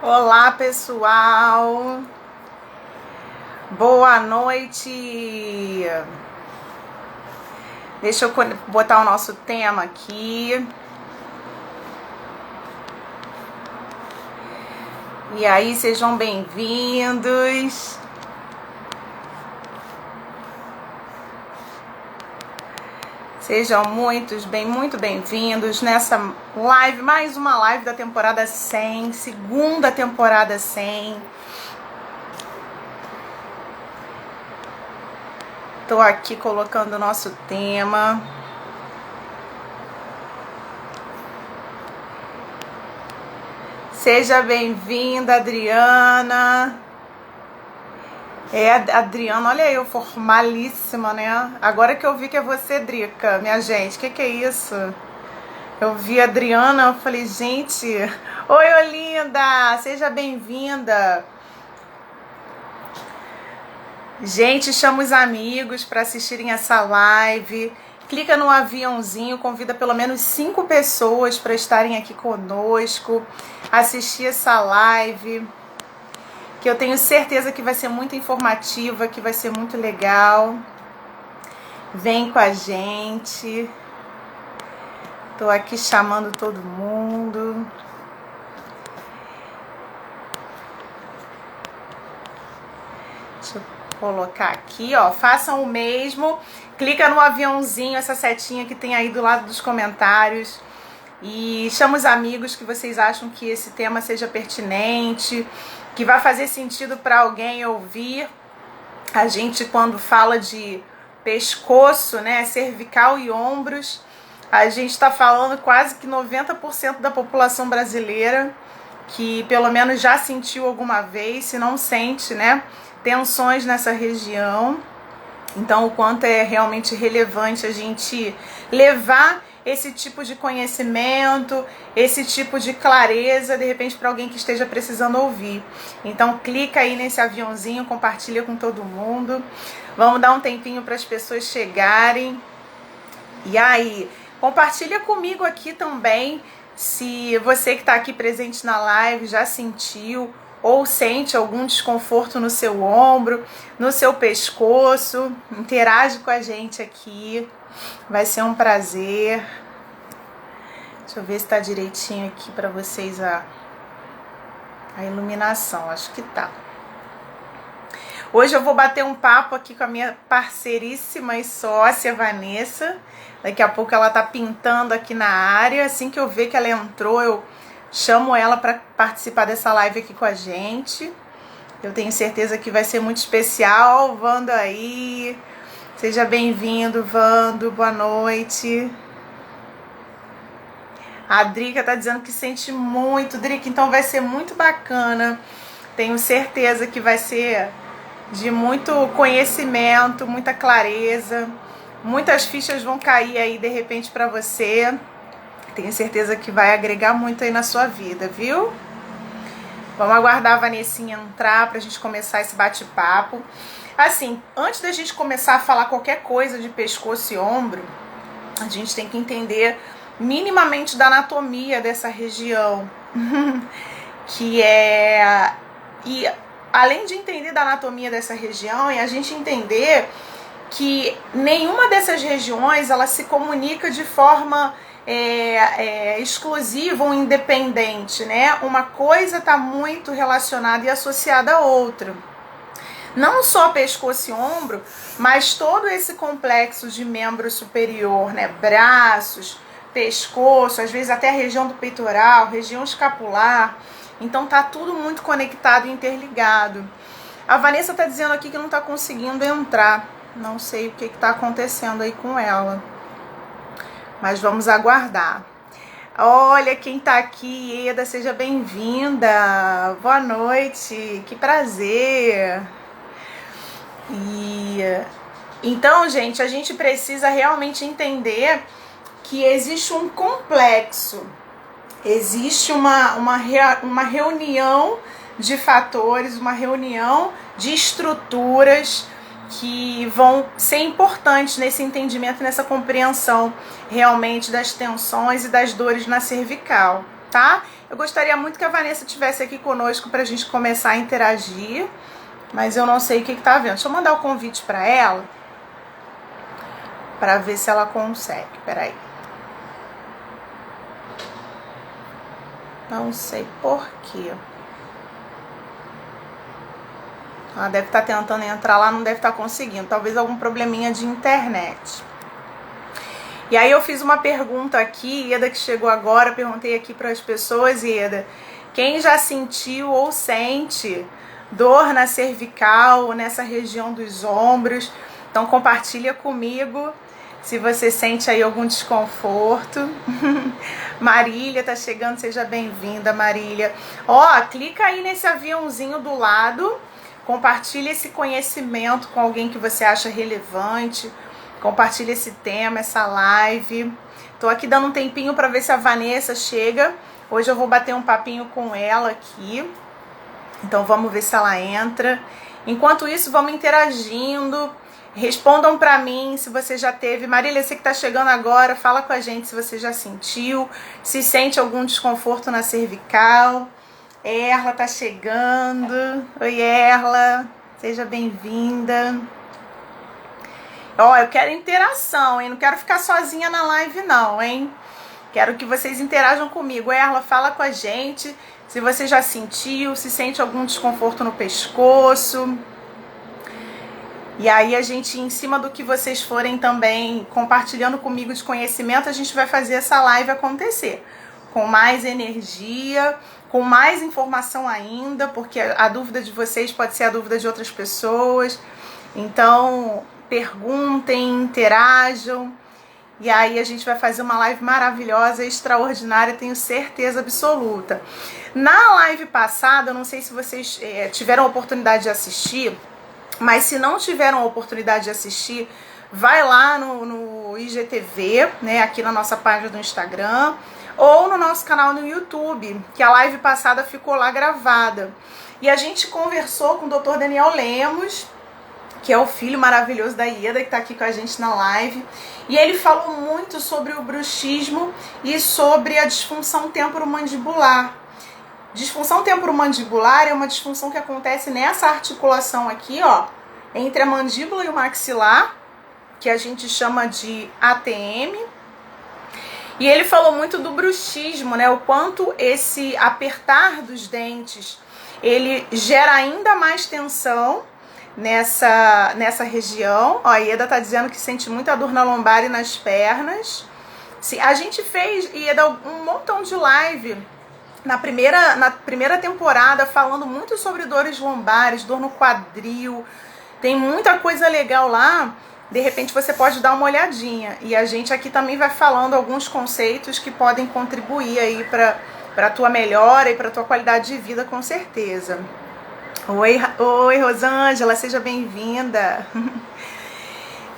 Olá, pessoal. Boa noite. Deixa eu botar o nosso tema aqui. E aí, sejam bem-vindos. Sejam muito bem-vindos nessa live, mais uma live da temporada 100, segunda temporada 100. Estou aqui colocando o nosso tema. Seja bem-vinda, Adriana. Adriana, olha eu, formalíssima, né? Agora que eu vi que é você, Drica, minha gente, que é isso? Eu vi a Adriana, eu falei, gente, oi, Olinda, seja bem-vinda. Gente, chama os amigos para assistirem essa live. Clica no aviãozinho, convida pelo menos 5 pessoas para estarem aqui conosco, assistir essa live, que eu tenho certeza que vai ser muito informativa, que vai ser muito legal. Vem com a gente. Tô aqui chamando todo mundo. Deixa eu colocar aqui, ó. Façam o mesmo. Clica no aviãozinho, essa setinha que tem aí do lado dos comentários. E chama os amigos que vocês acham que esse tema seja pertinente, que vai fazer sentido para alguém ouvir. A gente, quando fala de pescoço, né, cervical e ombros, a gente está falando quase que 90% da população brasileira que pelo menos já sentiu alguma vez, se não sente, né, tensões nessa região. Então, o quanto é realmente relevante a gente levar esse tipo de conhecimento, esse tipo de clareza, de repente, para alguém que esteja precisando ouvir. Então, clica aí nesse aviãozinho, compartilha com todo mundo. Vamos dar um tempinho para as pessoas chegarem. E aí, compartilha comigo aqui também, se você que está aqui presente na live já sentiu ou sente algum desconforto no seu ombro, no seu pescoço. Interage com a gente aqui. Vai ser um prazer. Deixa eu ver se tá direitinho aqui para vocês a iluminação. Acho que tá. Hoje eu vou bater um papo aqui com a minha parceiríssima e sócia, Vanessa. Daqui a pouco ela tá pintando aqui na área. Assim que eu ver que ela entrou, eu chamo ela para participar dessa live aqui com a gente. Eu tenho certeza que vai ser muito especial. Vando aí. Seja bem-vindo, Vando. Boa noite. A Drica tá dizendo que sente muito. Drica, então vai ser muito bacana. Tenho certeza que vai ser de muito conhecimento, muita clareza. Muitas fichas vão cair aí de repente para você. Tenho certeza que vai agregar muito aí na sua vida, viu? Vamos aguardar a Vanessinha entrar pra gente começar esse bate-papo. Assim, antes da gente começar a falar qualquer coisa de pescoço e ombro, a gente tem que entender minimamente da anatomia dessa região. Que é... E além de entender da anatomia dessa região, é a gente entender que nenhuma dessas regiões ela se comunica de forma exclusiva ou independente, né? Uma coisa está muito relacionada e associada à outra. Não só pescoço e ombro, mas todo esse complexo de membro superior, né? Braços, pescoço, às vezes até a região do peitoral, região escapular. Então tá tudo muito conectado e interligado. A Vanessa tá dizendo aqui que não tá conseguindo entrar. Não sei o que tá acontecendo aí com ela. Mas vamos aguardar. Olha quem tá aqui, Eda, seja bem-vinda. Boa noite, que prazer. Então, gente, a gente precisa realmente entender que existe um complexo, existe uma reunião de fatores, uma reunião de estruturas que vão ser importantes nesse entendimento, nessa compreensão realmente das tensões e das dores na cervical. tá? Eu gostaria muito que a Vanessa estivesse aqui conosco pra gente começar a interagir, mas eu não sei o que tá vendo. Deixa eu mandar o convite pra ela, pra ver se ela consegue. Peraí. Não sei por quê. Ela deve estar tentando entrar lá, não deve estar conseguindo. Talvez algum probleminha de internet. E aí eu fiz uma pergunta aqui, Ieda que chegou agora, perguntei aqui para as pessoas, Ieda, quem já sentiu ou sente dor na cervical, nessa região dos ombros? Então compartilha comigo se você sente aí algum desconforto. Marília tá chegando, seja bem-vinda, Marília. Ó, clica aí nesse aviãozinho do lado, compartilha esse conhecimento com alguém que você acha relevante. Compartilha esse tema, essa live. Tô aqui dando um tempinho para ver se a Vanessa chega. Hoje eu vou bater um papinho com ela aqui. Então vamos ver se ela entra. Enquanto isso, vamos interagindo. Respondam para mim se você já teve. Marília, você que tá chegando agora, fala com a gente se você já sentiu, se sente algum desconforto na cervical. Erla tá chegando. Oi, Erla. Seja bem-vinda. Ó, eu quero interação, hein? Não quero ficar sozinha na live, não, hein? Quero que vocês interajam comigo. Erla, fala com a gente se você já sentiu, se sente algum desconforto no pescoço. E aí a gente, em cima do que vocês forem também compartilhando comigo de conhecimento, a gente vai fazer essa live acontecer. Com mais energia, com mais informação ainda, porque a dúvida de vocês pode ser a dúvida de outras pessoas. Então, perguntem, interajam, e aí a gente vai fazer uma live maravilhosa, extraordinária, tenho certeza absoluta. Na live passada, eu não sei se vocês tiveram a oportunidade de assistir, mas se não tiveram a oportunidade de assistir, vai lá no IGTV, né, aqui na nossa página do Instagram, ou no nosso canal no YouTube, que a live passada ficou lá gravada. E a gente conversou com o Dr. Daniel Lemos, que é o filho maravilhoso da Ieda, que está aqui com a gente na live. E ele falou muito sobre o bruxismo e sobre a disfunção temporomandibular. Disfunção temporomandibular é uma disfunção que acontece nessa articulação aqui, ó, entre a mandíbula e o maxilar, que a gente chama de ATM. E ele falou muito do bruxismo, né? O quanto esse apertar dos dentes, ele gera ainda mais tensão nessa região. Ó, a Ieda tá dizendo que sente muita dor na lombar e nas pernas. A gente fez, Ieda, um montão de live na primeira temporada falando muito sobre dores lombares, dor no quadril. Tem muita coisa legal lá. De repente você pode dar uma olhadinha. E a gente aqui também vai falando alguns conceitos que podem contribuir aí para a tua melhora e para a tua qualidade de vida, com certeza. Oi, Rosângela, seja bem-vinda.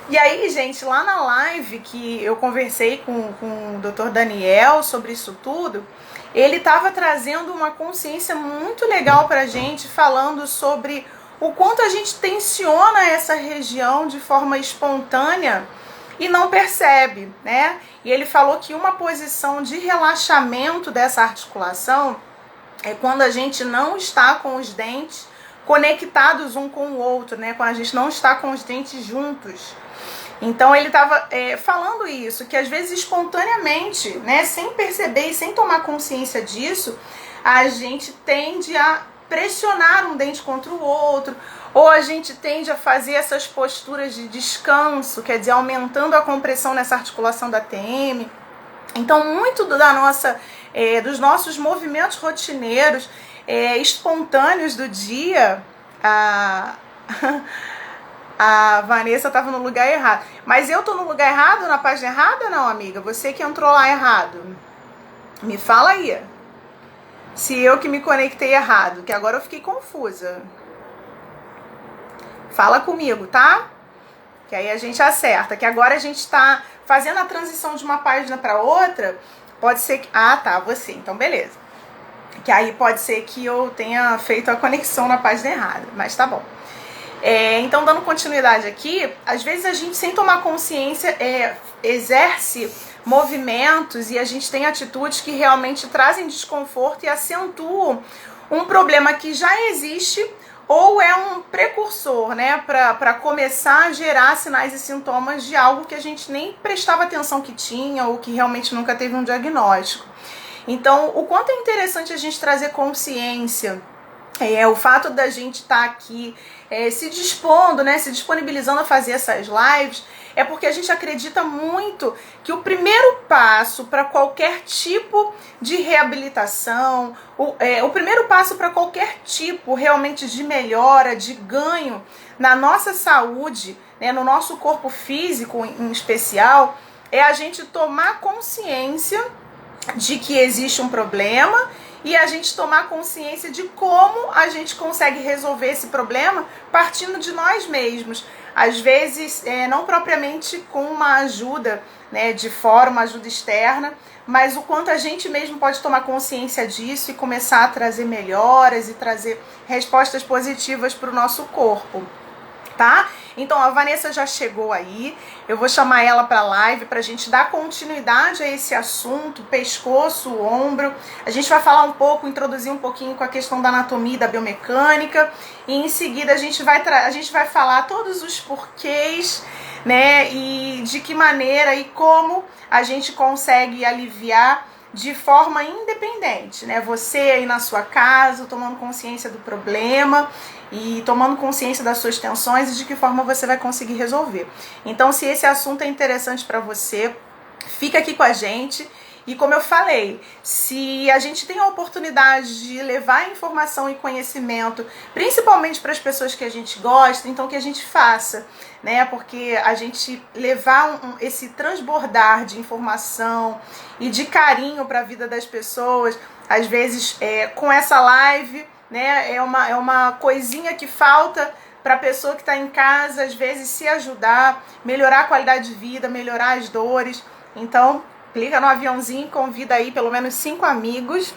E aí, gente, lá na live que eu conversei com o Dr. Daniel sobre isso tudo, ele estava trazendo uma consciência muito legal pra gente, falando sobre o quanto a gente tensiona essa região de forma espontânea e não percebe, né? E ele falou que uma posição de relaxamento dessa articulação é quando a gente não está com os dentes conectados um com o outro, né? Quando a gente não está com os dentes juntos. Então ele estava falando isso, que às vezes espontaneamente, né, sem perceber e sem tomar consciência disso, a gente tende a pressionar um dente contra o outro, ou a gente tende a fazer essas posturas de descanso, quer dizer, aumentando a compressão nessa articulação da TM. Então muito dos nossos movimentos rotineiros, espontâneos do dia, a Vanessa estava no lugar errado. Mas eu tô no lugar errado, na página errada, não, amiga? Você que entrou lá errado. Me fala aí. Se eu que me conectei errado, que agora eu fiquei confusa. Fala comigo, tá? Que aí a gente acerta. Que agora a gente tá fazendo a transição de uma página para outra. Pode ser que... Ah, tá, você. Então, beleza. Que aí pode ser que eu tenha feito a conexão na página errada. Mas tá bom. Então, dando continuidade aqui, às vezes a gente, sem tomar consciência, exerce movimentos e a gente tem atitudes que realmente trazem desconforto e acentuam um problema que já existe ou é um precursor, né, para começar a gerar sinais e sintomas de algo que a gente nem prestava atenção que tinha ou que realmente nunca teve um diagnóstico. Então, o quanto é interessante a gente trazer consciência, o fato da gente estar aqui se dispondo, né, se disponibilizando a fazer essas lives, é porque a gente acredita muito que o primeiro passo para qualquer tipo de reabilitação, o primeiro passo para qualquer tipo realmente de melhora, de ganho na nossa saúde, né, no nosso corpo físico em especial, é a gente tomar consciência de que existe um problema e a gente tomar consciência de como a gente consegue resolver esse problema partindo de nós mesmos. Às vezes, não propriamente com uma ajuda, né, de fora, uma ajuda externa, mas o quanto a gente mesmo pode tomar consciência disso e começar a trazer melhoras e trazer respostas positivas para o nosso corpo. Tá? Então a Vanessa já chegou aí, eu vou chamar ela para a live para a gente dar continuidade a esse assunto, pescoço, ombro. A gente vai falar um pouco, introduzir um pouquinho com a questão da anatomia e da biomecânica e em seguida a gente vai falar todos os porquês, né, e de que maneira e como a gente consegue aliviar de forma independente, né? Você aí na sua casa, tomando consciência do problema e tomando consciência das suas tensões e de que forma você vai conseguir resolver. Então, se esse assunto é interessante para você, fica aqui com a gente. E como eu falei, se a gente tem a oportunidade de levar informação e conhecimento, principalmente para as pessoas que a gente gosta, então que a gente faça, né? Porque a gente levar esse transbordar de informação e de carinho para a vida das pessoas, às vezes com essa live, né? É uma coisinha que falta para a pessoa que está em casa, às vezes se ajudar, melhorar a qualidade de vida, melhorar as dores. Então, clica no aviãozinho, convida aí pelo menos 5 amigos.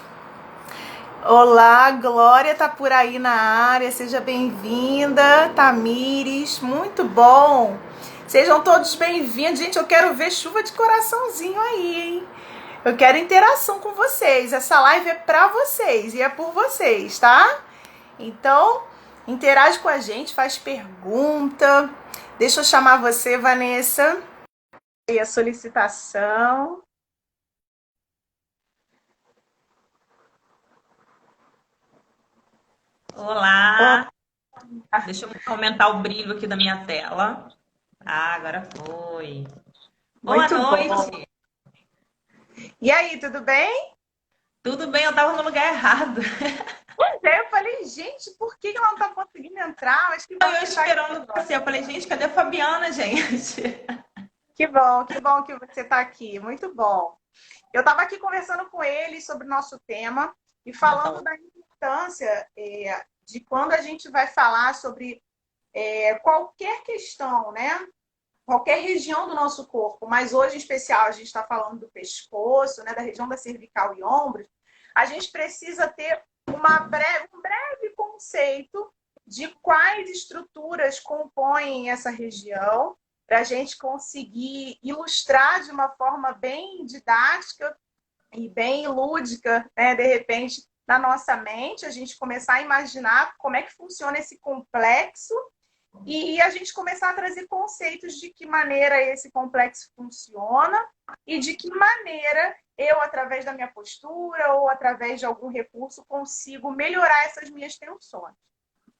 Olá, Glória tá por aí na área, seja bem-vinda. Tamires, muito bom. Sejam todos bem-vindos. Gente, eu quero ver chuva de coraçãozinho aí, hein? Eu quero interação com vocês. Essa live é pra vocês e é por vocês, tá? Então, interage com a gente, faz pergunta. Deixa eu chamar você, Vanessa. E a solicitação. Olá, deixa eu aumentar o brilho aqui da minha tela. Ah, agora foi. Boa Muito bom. noite. E aí, tudo bem? Tudo bem? Eu tava no lugar errado. Pois é, eu falei, gente, por que ela não tá conseguindo entrar? Mas que bom Eu que tá aqui esperando agora. você. Eu falei, gente, cadê a Fabiana, gente? Que bom que você tá aqui. Muito bom. Eu estava aqui conversando com ele sobre o nosso tema e falando da importância de quando a gente vai falar sobre qualquer questão, né? Qualquer região do nosso corpo, mas hoje em especial a gente está falando do pescoço, né? Da região da cervical e ombros, a gente precisa ter um breve conceito de quais estruturas compõem essa região, para a gente conseguir ilustrar de uma forma bem didática e bem lúdica, né? De repente, na nossa mente, a gente começar a imaginar como é que funciona esse complexo e a gente começar a trazer conceitos de que maneira esse complexo funciona e de que maneira eu, através da minha postura ou através de algum recurso, consigo melhorar essas minhas tensões.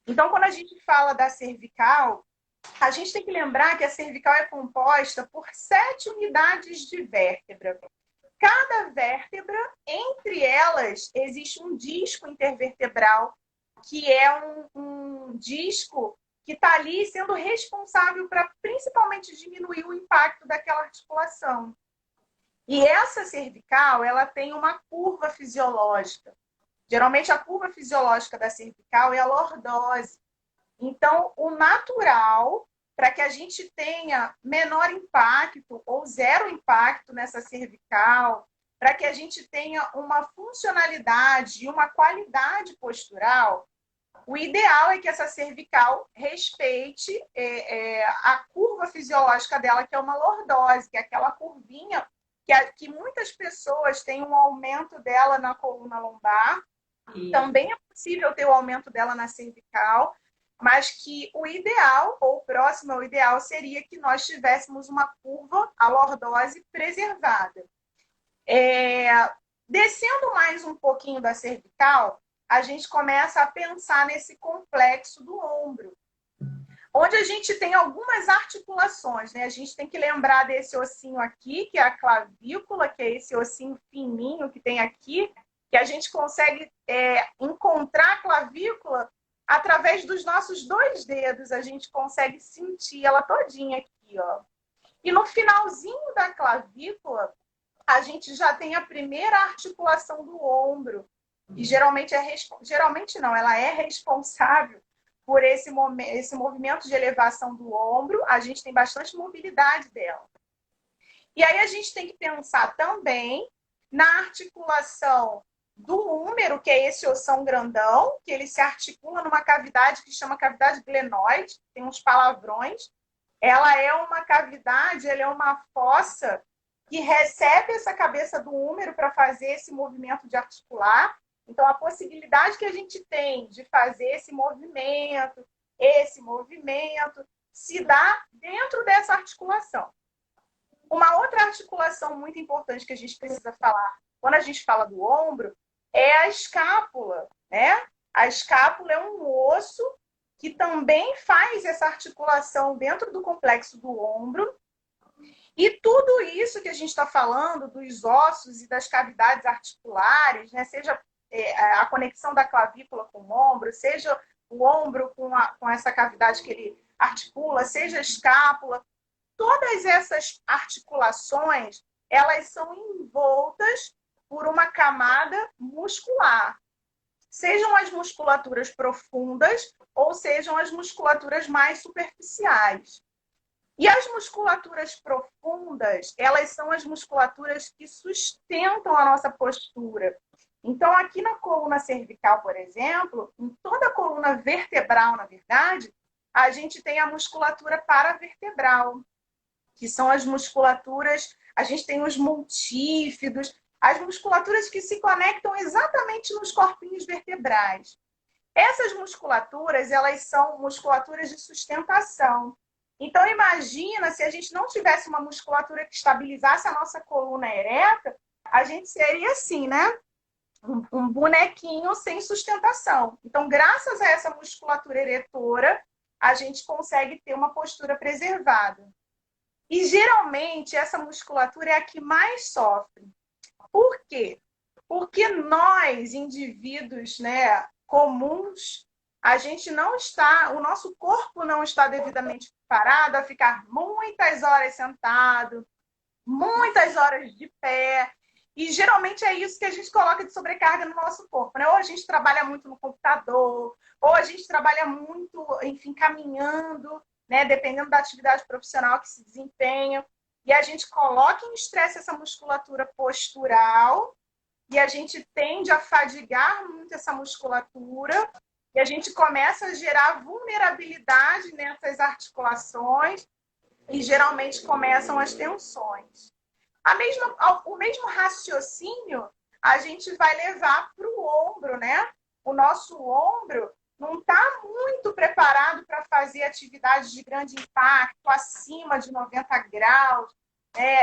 Então, quando a gente fala da cervical, a gente tem que lembrar que a cervical é composta por 7 unidades de vértebra. Cada vértebra, entre elas, existe um disco intervertebral, que é um disco que está ali sendo responsável para principalmente diminuir o impacto daquela articulação. E essa cervical, ela tem uma curva fisiológica. Geralmente a curva fisiológica da cervical é a lordose. Então, o natural, para que a gente tenha menor impacto ou zero impacto nessa cervical, para que a gente tenha uma funcionalidade e uma qualidade postural, o ideal é que essa cervical respeite a curva fisiológica dela, que é uma lordose, que é aquela curvinha que muitas pessoas têm um aumento dela na coluna lombar. E Também é possível ter o aumento dela na cervical, mas que o ideal, ou próximo ao ideal, seria que nós tivéssemos uma curva, a lordose, preservada. Descendo mais um pouquinho da cervical, a gente começa a pensar nesse complexo do ombro, onde a gente tem algumas articulações, né? A gente tem que lembrar desse ossinho aqui, que é a clavícula, que é esse ossinho fininho que tem aqui, que a gente consegue encontrar a clavícula através dos nossos 2 dedos, a gente consegue sentir ela todinha aqui, ó. E no finalzinho da clavícula, a gente já tem a primeira articulação do ombro, e geralmente não, ela é responsável por esse movimento de elevação do ombro, a gente tem bastante mobilidade dela. E aí a gente tem que pensar também na articulação do húmero, que é esse ossão grandão, que ele se articula numa cavidade que chama cavidade glenoide, tem uns palavrões. Ela é uma cavidade, ela é uma fossa que recebe essa cabeça do húmero para fazer esse movimento de articular. Então, a possibilidade que a gente tem de fazer esse movimento, se dá dentro dessa articulação. Uma outra articulação muito importante que a gente precisa falar, quando a gente fala do ombro, é a escápula, né? A escápula é um osso que também faz essa articulação dentro do complexo do ombro. E tudo isso que a gente está falando, dos ossos e das cavidades articulares, né? Seja a conexão da clavícula com o ombro, seja o ombro com essa cavidade que ele articula, seja a escápula, todas essas articulações, elas são envoltas por uma camada muscular. Sejam as musculaturas profundas ou sejam as musculaturas mais superficiais. E as musculaturas profundas, elas são as musculaturas que sustentam a nossa postura. Então, aqui na coluna cervical, por exemplo, em toda a coluna vertebral, na verdade, a gente tem a musculatura paravertebral, que são as musculaturas, a gente tem os multífidos, as musculaturas que se conectam exatamente nos corpinhos vertebrais. Essas musculaturas, elas são musculaturas de sustentação. Então, imagina se a gente não tivesse uma musculatura que estabilizasse a nossa coluna ereta, a gente seria assim, né? Um bonequinho sem sustentação. Então, graças a essa musculatura eretora, a gente consegue ter uma postura preservada. E, geralmente, essa musculatura é a que mais sofre. Por quê? Porque nós, indivíduos, né, comuns, a gente não está, o nosso corpo não está devidamente preparado a ficar muitas horas sentado, muitas horas de pé. E geralmente é isso que a gente coloca de sobrecarga no nosso corpo, né? Ou a gente trabalha muito no computador, ou a gente trabalha muito, enfim, caminhando, né? Dependendo da atividade profissional que se desempenha. E a gente coloca em estresse essa musculatura postural e a gente tende a fadigar muito essa musculatura e a gente começa a gerar vulnerabilidade nessas articulações e geralmente começam as tensões. O mesmo raciocínio a gente vai levar para o ombro, né? O nosso ombro não está muito preparado para fazer atividades de grande impacto, acima de 90 graus.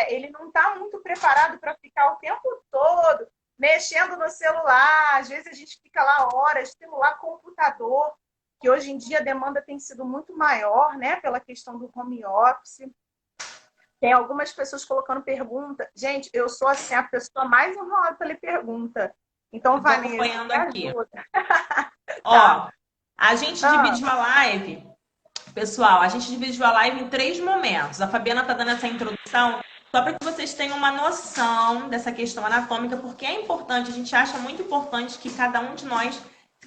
Ele não está muito preparado para ficar o tempo todo mexendo no celular. Às vezes a gente fica lá horas, celular, computador, que hoje em dia a demanda tem sido muito maior, né? Pela questão do home office. Tem algumas pessoas colocando pergunta. Gente, eu sou assim, a pessoa mais enrolada para ler pergunta. Então, Vanessa, acompanhando aqui. Tá. Ó, a gente dividiu a live, pessoal, a gente dividiu a live em 3 momentos. A Fabiana tá dando essa introdução só para que vocês tenham uma noção dessa questão anatômica, porque é importante, a gente acha muito importante que cada um de nós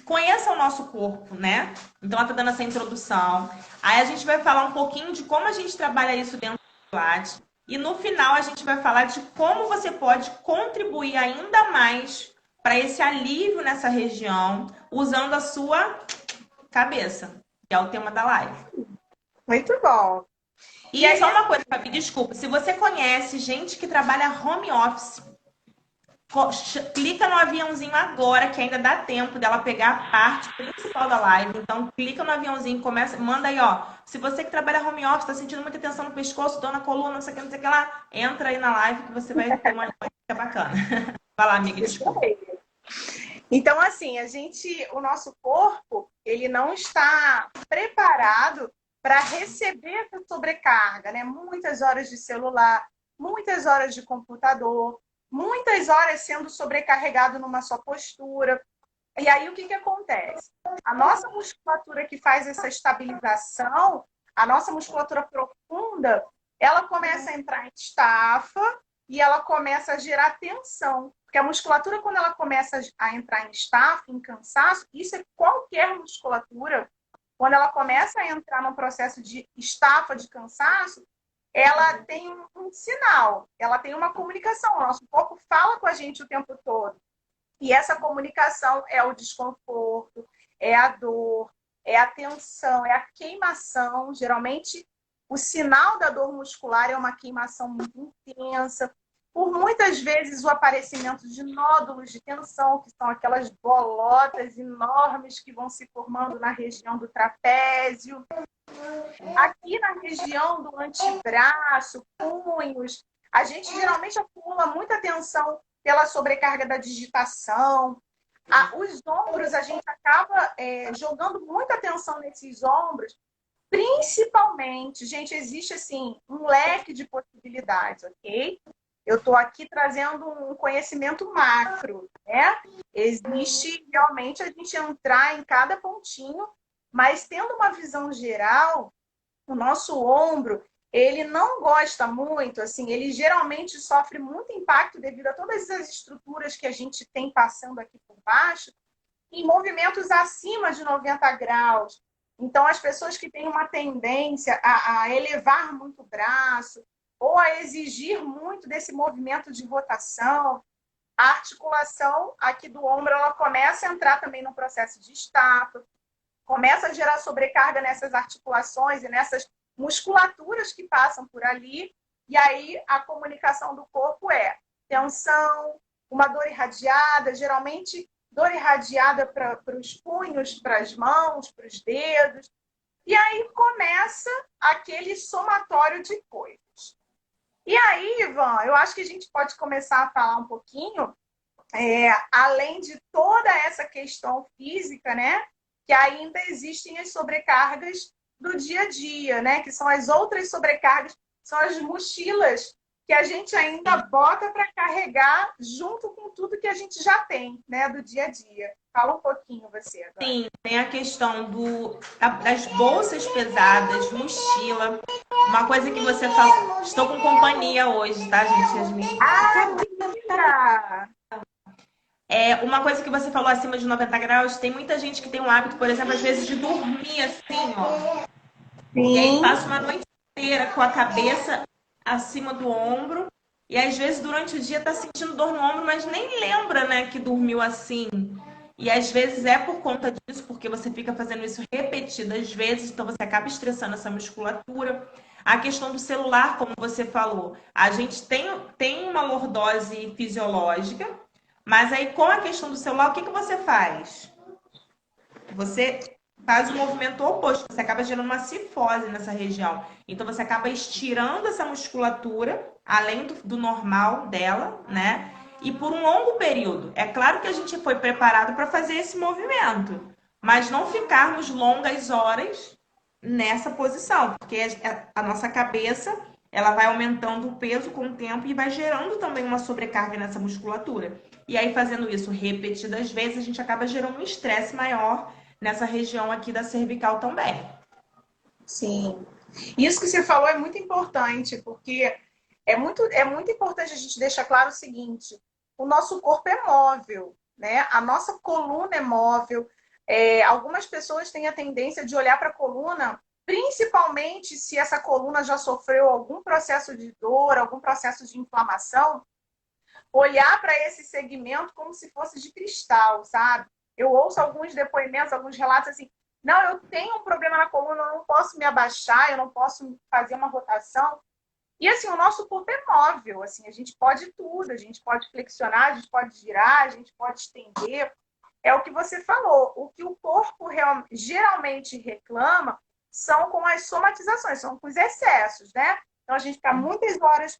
conheça o nosso corpo, né? Então, ela tá dando essa introdução. Aí a gente vai falar um pouquinho de como a gente trabalha isso dentro do Pilates. E no final a gente vai falar de como você pode contribuir ainda mais para esse alívio nessa região, usando a sua cabeça, que é o tema da live. Muito bom. E aí, só uma coisa, Fabi, desculpa. Se você conhece gente que trabalha home office, clica no aviãozinho agora, que ainda dá tempo dela pegar a parte principal da live. Então, clica no aviãozinho, começa, manda aí, ó. Se você que trabalha home office, tá sentindo muita tensão no pescoço, dor na coluna, não sei o que, não sei o que lá, entra aí na live que você vai ter uma dica bacana. Vai lá, amiga, desculpa. Então, assim, o nosso corpo, ele não está preparado para receber essa sobrecarga, né? Muitas horas de celular, muitas horas de computador, muitas horas sendo sobrecarregado numa só postura. E aí, o que acontece? A nossa musculatura que faz essa estabilização, a nossa musculatura profunda, ela começa a entrar em estafa e ela começa a gerar tensão. Porque a musculatura, quando ela começa a entrar em estafa, em cansaço, isso é qualquer musculatura, quando ela começa a entrar num processo de estafa, de cansaço, ela tem um sinal, ela tem uma comunicação. O nosso corpo fala com a gente o tempo todo. E essa comunicação é o desconforto, é a dor, é a tensão, é a queimação. Geralmente, o sinal da dor muscular é uma queimação muito intensa. Por muitas vezes, o aparecimento de nódulos de tensão, que são aquelas bolotas enormes que vão se formando na região do trapézio. Aqui na região do antebraço, punhos, a gente geralmente acumula muita tensão pela sobrecarga da digitação. Os ombros, a gente acaba jogando muita atenção nesses ombros, principalmente, gente, existe assim um leque de possibilidades, ok? Eu estou aqui trazendo um conhecimento macro, né? Existe realmente a gente entrar em cada pontinho, mas tendo uma visão geral, o nosso ombro, ele não gosta muito, assim, ele geralmente sofre muito impacto devido a todas as estruturas que a gente tem passando aqui por baixo, em movimentos acima de 90 graus. Então, as pessoas que têm uma tendência a elevar muito o braço ou a exigir muito desse movimento de rotação, a articulação aqui do ombro, ela começa a entrar também no processo de estafa, começa a gerar sobrecarga nessas articulações e nessas musculaturas que passam por ali, e aí a comunicação do corpo é tensão, uma dor irradiada, geralmente dor irradiada para os punhos, para as mãos, para os dedos, e aí começa aquele somatório de coisas. E aí, Ivan, eu acho que a gente pode começar a falar um pouquinho, além de toda essa questão física, né? Que ainda existem as sobrecargas do dia a dia, né? Que são as outras sobrecargas, são as mochilas que a gente ainda bota para carregar junto com tudo que a gente já tem, né? Do dia a dia. Fala um pouquinho você agora. Sim, tem a questão das bolsas pesadas, mochila. Uma coisa que você fala. Estou com companhia hoje, tá, gente? Yasmin? Ah, uma coisa que você falou acima de 90 graus, tem muita gente que tem um hábito, por exemplo, às vezes de dormir assim, ó. sim. E aí passa uma noite inteira com a cabeça acima do ombro. E às vezes durante o dia tá sentindo dor no ombro, mas nem lembra, né, que dormiu assim. E às vezes é por conta disso, porque você fica fazendo isso repetidas vezes, então você acaba estressando essa musculatura. A questão do celular, como você falou, a gente tem uma lordose fisiológica, mas aí com a questão do celular, o que você faz? Você faz o movimento oposto, você acaba gerando uma cifose nessa região. Então você acaba estirando essa musculatura, além do normal dela, né? E por um longo período. É claro que a gente foi preparado para fazer esse movimento, mas não ficarmos longas horas nessa posição, porque a nossa cabeça ela vai aumentando o peso com o tempo e vai gerando também uma sobrecarga nessa musculatura. E aí, fazendo isso repetidas vezes, a gente acaba gerando um estresse maior nessa região aqui da cervical também. Sim. Isso que você falou é muito importante, porque é muito importante a gente deixar claro o seguinte: o nosso corpo é móvel, né? A nossa coluna é móvel. Algumas pessoas têm a tendência de olhar para a coluna, principalmente se essa coluna já sofreu algum processo de dor, algum processo de inflamação, olhar para esse segmento como se fosse de cristal, sabe? Eu ouço alguns depoimentos, alguns relatos assim, Não, eu tenho um problema na coluna, eu não posso me abaixar, eu não posso fazer uma rotação. E assim, o nosso corpo é móvel, assim, a gente pode tudo, a gente pode flexionar, a gente pode girar, a gente pode estender. É o que você falou, o que o corpo geralmente reclama são com as somatizações, são com os excessos, né? Então a gente fica muitas horas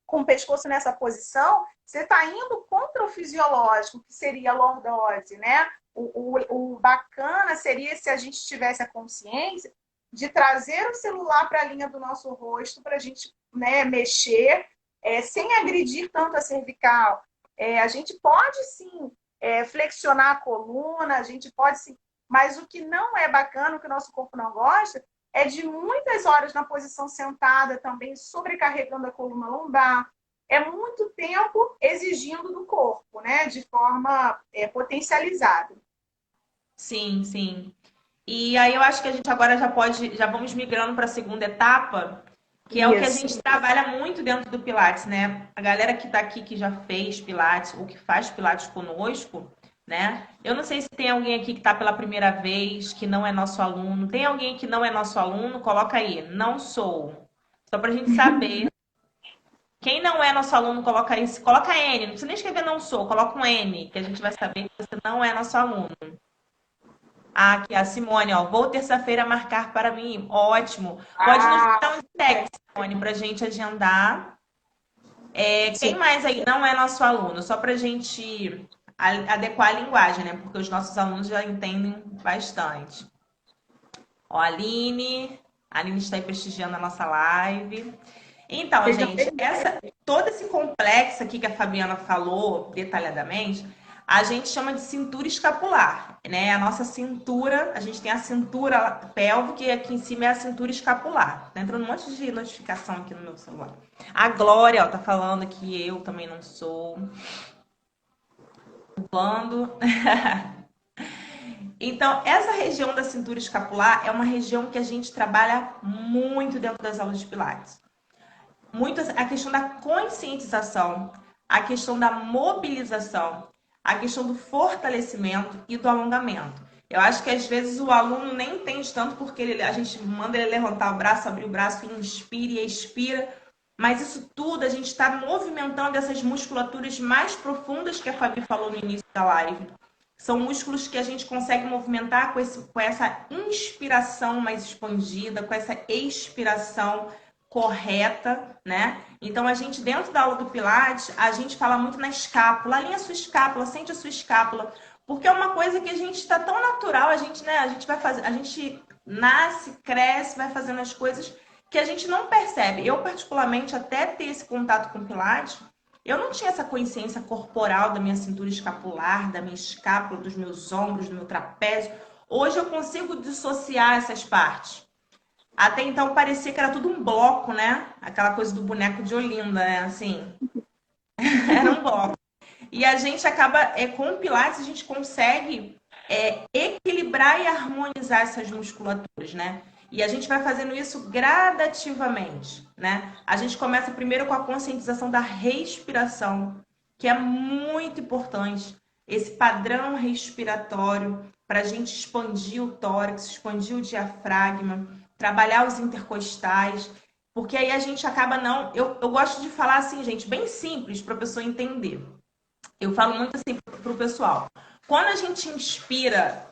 com o pescoço nessa posição, você está indo contra o fisiológico, que seria a lordose, né? O bacana seria se a gente tivesse a consciência de trazer o celular para a linha do nosso rosto, para a gente, né, mexer, sem agredir tanto a cervical. A gente pode sim flexionar a coluna, a gente pode sim, mas o que não é bacana, o que o nosso corpo não gosta, é de muitas horas na posição sentada também, sobrecarregando a coluna lombar. É muito tempo exigindo do corpo, né? De forma potencializada. Sim, sim. E aí eu acho que a gente agora já vamos migrando para a segunda etapa, que é o que a Isso. gente trabalha muito dentro do Pilates, né? A galera que está aqui que já fez Pilates ou que faz Pilates conosco, né? Eu não sei se tem alguém aqui que está pela primeira vez, que não é nosso aluno. Tem alguém que não é nosso aluno? Coloca aí, não sou. Só para a gente saber. Quem não é nosso aluno, coloca aí, coloca N. Não precisa nem escrever não sou, coloca um N, que a gente vai saber que você não é nosso aluno. Ah, aqui a Simone, ó. Vou terça-feira marcar para mim. Ótimo. Pode nos Ah, dar um tag, Simone, para a gente agendar. Quem sim. mais aí não é nosso aluno? Só para a gente adequar a linguagem, né? Porque os nossos alunos já entendem bastante. Ó, a Aline está aí prestigiando a nossa live. Então, Seja gente, bem. todo esse complexo aqui que a Fabiana falou detalhadamente, a gente chama de cintura escapular, né? A nossa cintura, a gente tem a cintura pélvica e aqui em cima é a cintura escapular. Tá entrando um monte de notificação aqui no meu celular. A Glória, ó, tá falando que eu também não sou. Quando Então, essa região da cintura escapular é uma região que a gente trabalha muito dentro das aulas de Pilates. Muito a questão da conscientização, a questão da mobilização, a questão do fortalecimento e do alongamento. Eu acho que às vezes o aluno nem entende tanto porque a gente manda ele levantar o braço, abrir o braço, inspira e expira, mas isso tudo a gente está movimentando essas musculaturas mais profundas que a Fabi falou no início da live. São músculos que a gente consegue movimentar com essa inspiração mais expandida, com essa expiração correta, né? Então a gente dentro da aula do Pilates, a gente fala muito na escápula, alinha a sua escápula, sente a sua escápula, porque é uma coisa que a gente está tão natural, a gente, né, a gente vai fazer, a gente nasce, cresce, vai fazendo as coisas que a gente não percebe. Eu particularmente até ter esse contato com o Pilates, eu não tinha essa consciência corporal da minha cintura escapular, da minha escápula, dos meus ombros, do meu trapézio. Hoje eu consigo dissociar essas partes. Até então parecia que era tudo um bloco, né? Aquela coisa do boneco de Olinda, né? Assim, era um bloco. E a gente acaba, com o Pilates, a gente consegue equilibrar e harmonizar essas musculaturas, né? E a gente vai fazendo isso gradativamente, né? A gente começa primeiro com a conscientização da respiração, que é muito importante. Esse padrão respiratório para a gente expandir o tórax, expandir o diafragma, trabalhar os intercostais, porque aí a gente acaba não. Eu gosto de falar assim, gente, bem simples para a pessoa entender. Eu falo muito assim pro pessoal. Quando a gente inspira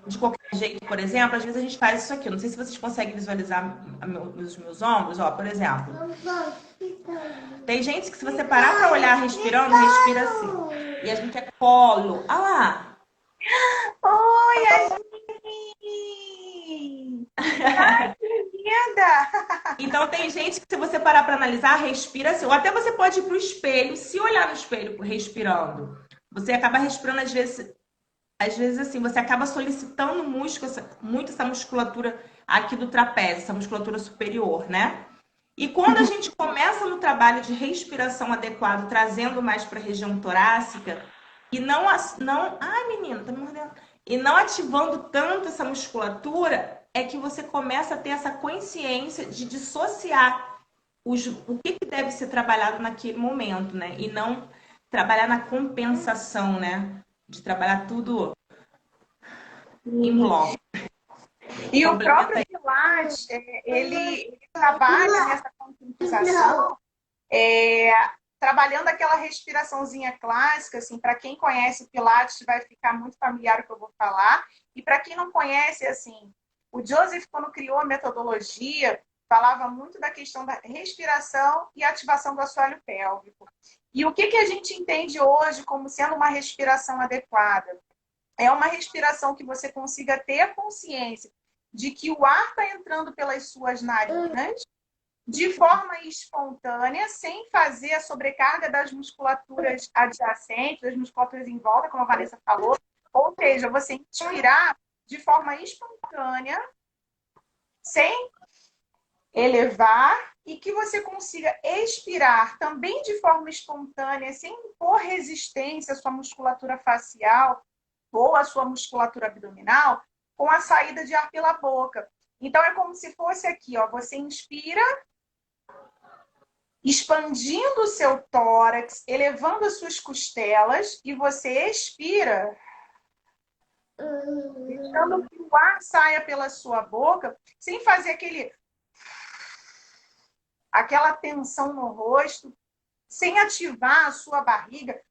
de qualquer jeito, por exemplo, às vezes a gente faz isso aqui. Não sei se vocês conseguem visualizar os meus ombros, ó, por exemplo. Tem gente que se você parar para olhar respirando, respira assim. E a gente é colo. Ah lá. Oi, Yasmin! Ai, que linda! Então tem gente que se você parar para analisar, respira assim. Ou até você pode ir pro espelho, se olhar no espelho respirando. Você acaba respirando às vezes assim, você acaba solicitando muito essa musculatura aqui do trapézio, essa musculatura superior, né? E quando a gente começa no trabalho de respiração adequado, trazendo mais para a região torácica, e ai menina, tá me mordendo. E não ativando tanto essa musculatura, é que você começa a ter essa consciência de dissociar o que deve ser trabalhado naquele momento, né? E não trabalhar na compensação, né? De trabalhar tudo em bloco. E o próprio Pilates, ele trabalha nessa conscientização, trabalhando aquela respiraçãozinha clássica, assim, para quem conhece o Pilates vai ficar muito familiar o que eu vou falar, e para quem não conhece, assim, o Joseph, quando criou a metodologia, falava muito da questão da respiração e ativação do assoalho pélvico. E o que a gente entende hoje como sendo uma respiração adequada? É uma respiração que você consiga ter a consciência de que o ar está entrando pelas suas narinas de forma espontânea, sem fazer a sobrecarga das musculaturas adjacentes, das musculaturas em volta, como a Vanessa falou. Ou seja, você inspirar de forma espontânea, sem elevar, e que você consiga expirar também de forma espontânea, sem impor resistência à sua musculatura facial ou à sua musculatura abdominal, com a saída de ar pela boca. Então, é como se fosse aqui, ó, você inspira, expandindo o seu tórax, elevando as suas costelas, e você expira, deixando que o ar saia pela sua boca, sem fazer aquela tensão no rosto, sem ativar a sua barriga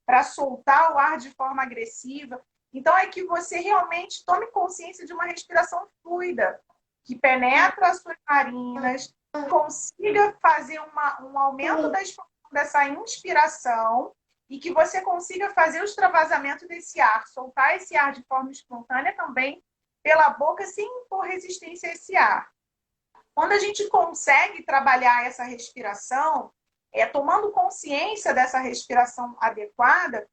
para soltar o ar de forma agressiva. Então, é que você realmente tome consciência de uma respiração fluida, que penetra as suas narinas, consiga fazer um aumento da expansão dessa inspiração e que você consiga fazer o extravasamento desse ar, soltar esse ar de forma espontânea também pela boca, sem impor resistência a esse ar. Quando a gente consegue trabalhar essa respiração, tomando consciência dessa respiração adequada,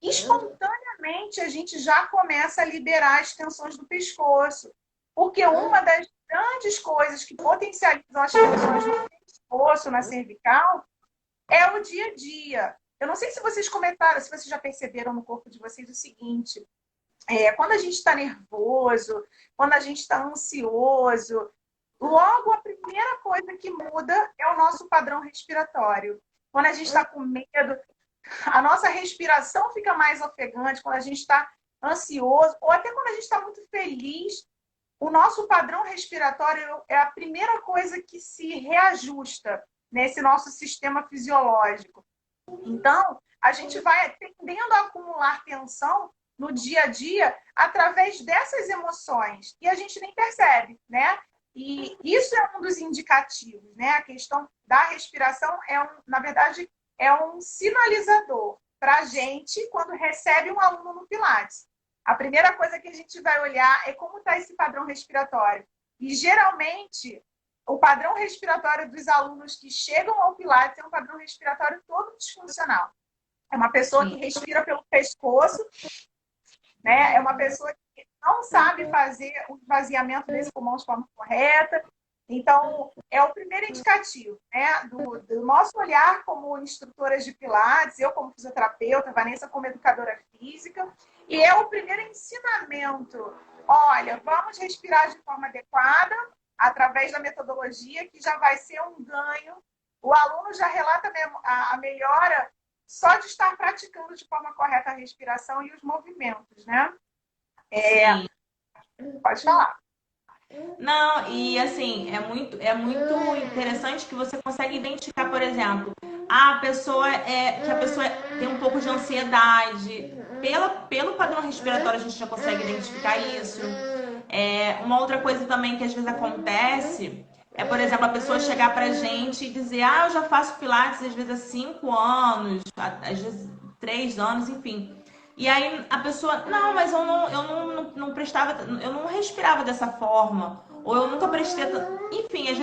espontaneamente a gente já começa a liberar as tensões do pescoço. Porque uma das grandes coisas que potencializam as tensões no pescoço, na cervical, é o dia a dia. Eu não sei se vocês comentaram, se vocês já perceberam no corpo de vocês o seguinte: quando a gente está nervoso, quando a gente está ansioso, logo a primeira coisa que muda é o nosso padrão respiratório. Quando a gente está com medo, a nossa respiração fica mais ofegante. Quando a gente está ansioso, ou até quando a gente está muito feliz, o nosso padrão respiratório é a primeira coisa que se reajusta nesse nosso sistema fisiológico. Então, a gente vai tendendo a acumular tensão no dia a dia através dessas emoções. E a gente nem percebe, né? E isso é um dos indicativos, né? A questão da respiração na verdade, é um sinalizador para a gente quando recebe um aluno no Pilates. A primeira coisa que a gente vai olhar é como está esse padrão respiratório. E, geralmente, o padrão respiratório dos alunos que chegam ao Pilates é um padrão respiratório todo disfuncional. É uma pessoa que respira pelo pescoço, né? É uma pessoa que não sabe fazer o esvaziamento desse pulmão de forma correta. Então, é o primeiro indicativo, né, do nosso olhar como instrutoras de Pilates, eu como fisioterapeuta, Vanessa como educadora física, e é o primeiro ensinamento. Olha, vamos respirar de forma adequada, através da metodologia, que já vai ser um ganho. O aluno já relata a melhora só de estar praticando de forma correta a respiração e os movimentos, né? Pode falar. Não, e assim, é muito interessante que você consegue identificar, por exemplo, a pessoa tem um pouco de ansiedade. Pelo padrão respiratório a gente já consegue identificar isso. Uma outra coisa também que às vezes acontece é, por exemplo, a pessoa chegar pra gente e dizer: eu já faço Pilates às vezes há 5 anos, às vezes 3 anos, enfim. E aí a pessoa, não, mas eu não prestava, eu não respirava dessa forma, ou eu nunca prestei. Enfim, às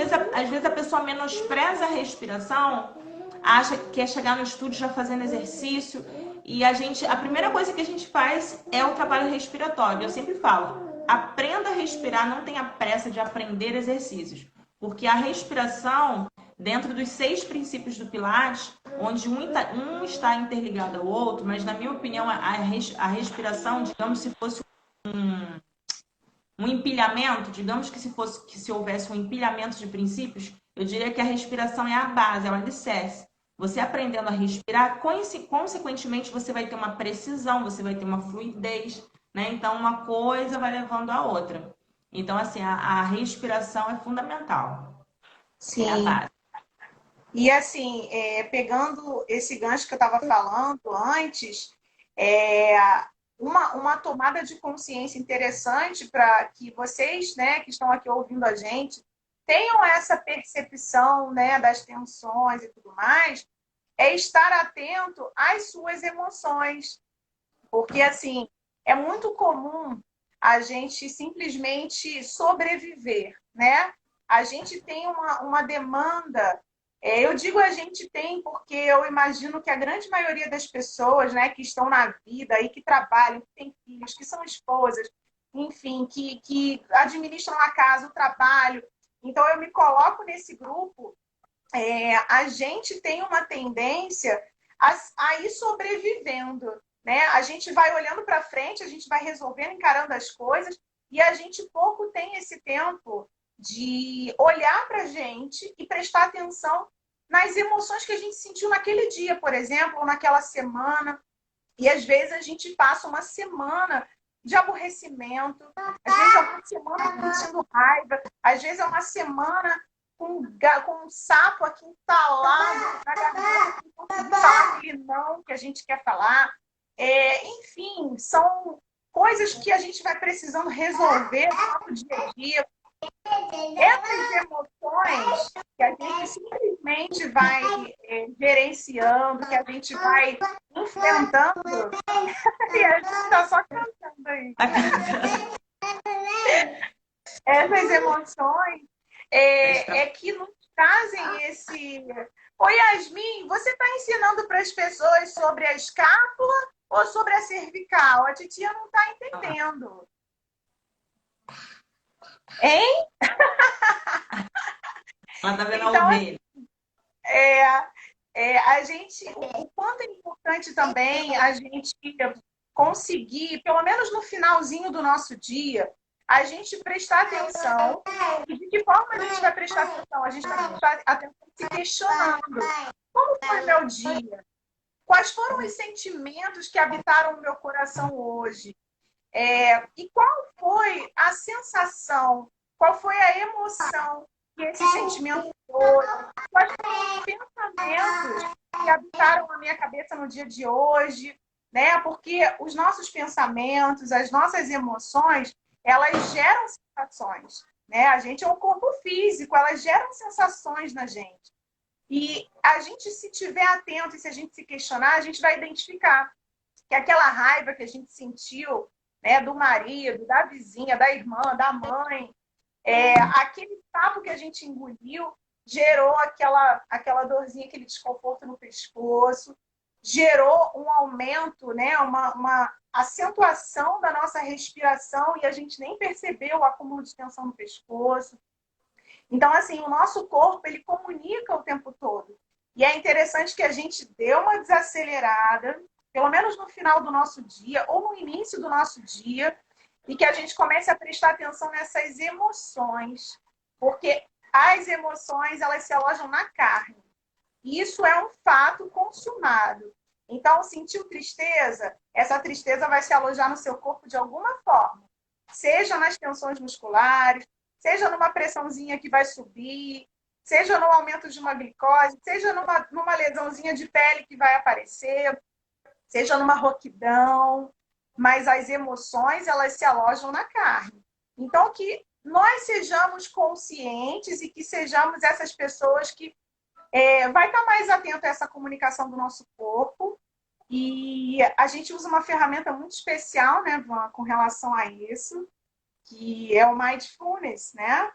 vezes a pessoa menospreza a respiração, acha que é chegar no estúdio já fazendo exercício, e a primeira coisa que a gente faz é o trabalho respiratório. Eu sempre falo, aprenda a respirar, não tenha pressa de aprender exercícios, porque a respiração, dentro dos 6 princípios do Pilates, onde um está interligado ao outro, mas na minha opinião a respiração, digamos, se fosse um empilhamento, digamos que se houvesse um empilhamento de princípios, eu diria que a respiração é a base, é o alicerce. Você aprendendo a respirar, consequentemente você vai ter uma precisão, você vai ter uma fluidez, né? Então uma coisa vai levando a outra. Então, assim, a respiração é fundamental. É a Sim. base. E assim, pegando esse gancho que eu estava falando antes, é, uma tomada de consciência interessante para que vocês, né, que estão aqui ouvindo a gente, tenham essa percepção, né, das tensões e tudo mais, é estar atento às suas emoções. Porque, assim, é muito comum a gente simplesmente sobreviver, né? A gente tem uma demanda. Eu digo a gente tem porque eu imagino que a grande maioria das pessoas, né, que estão na vida e que trabalham, que têm filhos, que são esposas, enfim, que administram a casa, o trabalho. Então, eu me coloco nesse grupo. A gente tem uma tendência a ir sobrevivendo, né? A gente vai olhando para frente, a gente vai resolvendo, encarando as coisas, e a gente pouco tem esse tempo de olhar para a gente e prestar atenção nas emoções que a gente sentiu naquele dia, por exemplo, ou naquela semana. E às vezes a gente passa uma semana de aborrecimento, às vezes é uma semana sentindo raiva, às vezes é uma semana com um sapo aqui entalado na garganta, não conseguindo falar aquele não que a gente quer falar. Enfim, são coisas que a gente vai precisando resolver no nosso dia a dia. Essas emoções que a gente simplesmente vai gerenciando, que a gente vai enfrentando, e a gente está só cantando aí. Essas emoções que nos trazem esse. Oi, Yasmin, você está ensinando para as pessoas sobre a escápula ou sobre a cervical? A titia não está entendendo. Hein? Ela tá vendo a Então, ovelha. a gente, o quanto é importante também a gente conseguir, pelo menos no finalzinho do nosso dia, a gente prestar atenção. E de que forma a gente vai prestar atenção? A gente vai prestar atenção se questionando. Como foi meu dia? Quais foram os sentimentos que habitaram o meu coração hoje? E qual foi a sensação? Qual foi a emoção que esse sentimento trouxe? Quais foram os pensamentos que habitaram a minha cabeça no dia de hoje? Né? Porque os nossos pensamentos, as nossas emoções, elas geram sensações. Né? A gente é um corpo físico, elas geram sensações na gente. E a gente, se tiver atento e se a gente se questionar, a gente vai identificar que aquela raiva que a gente sentiu, né, do marido, da vizinha, da irmã, da mãe, aquele sapo que a gente engoliu gerou aquela dorzinha, aquele desconforto no pescoço, gerou um aumento, né, uma acentuação da nossa respiração e a gente nem percebeu o acúmulo de tensão no pescoço. Então, assim, o nosso corpo, ele comunica o tempo todo. E é interessante que a gente dê uma desacelerada, pelo menos no final do nosso dia, ou no início do nosso dia, e que a gente comece a prestar atenção nessas emoções. Porque as emoções, elas se alojam na carne. E isso é um fato consumado. Então, sentiu tristeza? Essa tristeza vai se alojar no seu corpo de alguma forma. Seja nas tensões musculares, seja numa pressãozinha que vai subir, seja no aumento de uma glicose, seja numa lesãozinha de pele que vai aparecer, seja numa rouquidão, mas as emoções, elas se alojam na carne. Então, que nós sejamos conscientes e que sejamos essas pessoas que vai estar mais atento a essa comunicação do nosso corpo. E a gente usa uma ferramenta muito especial, né, Van, com relação a isso, que é o Mindfulness, né?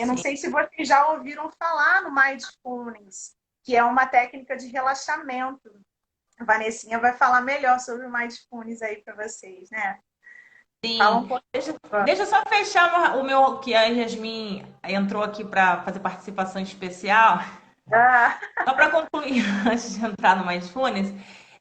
Não sei se vocês já ouviram falar no Mindfulness, que é uma técnica de relaxamento. A Vanessinha vai falar melhor sobre o Mindfulness aí para vocês, né? Sim. Fala um pouco. Deixa eu só fechar o meu, que a Yasmin entrou aqui para fazer participação especial. Só para concluir, antes de entrar no Mindfulness,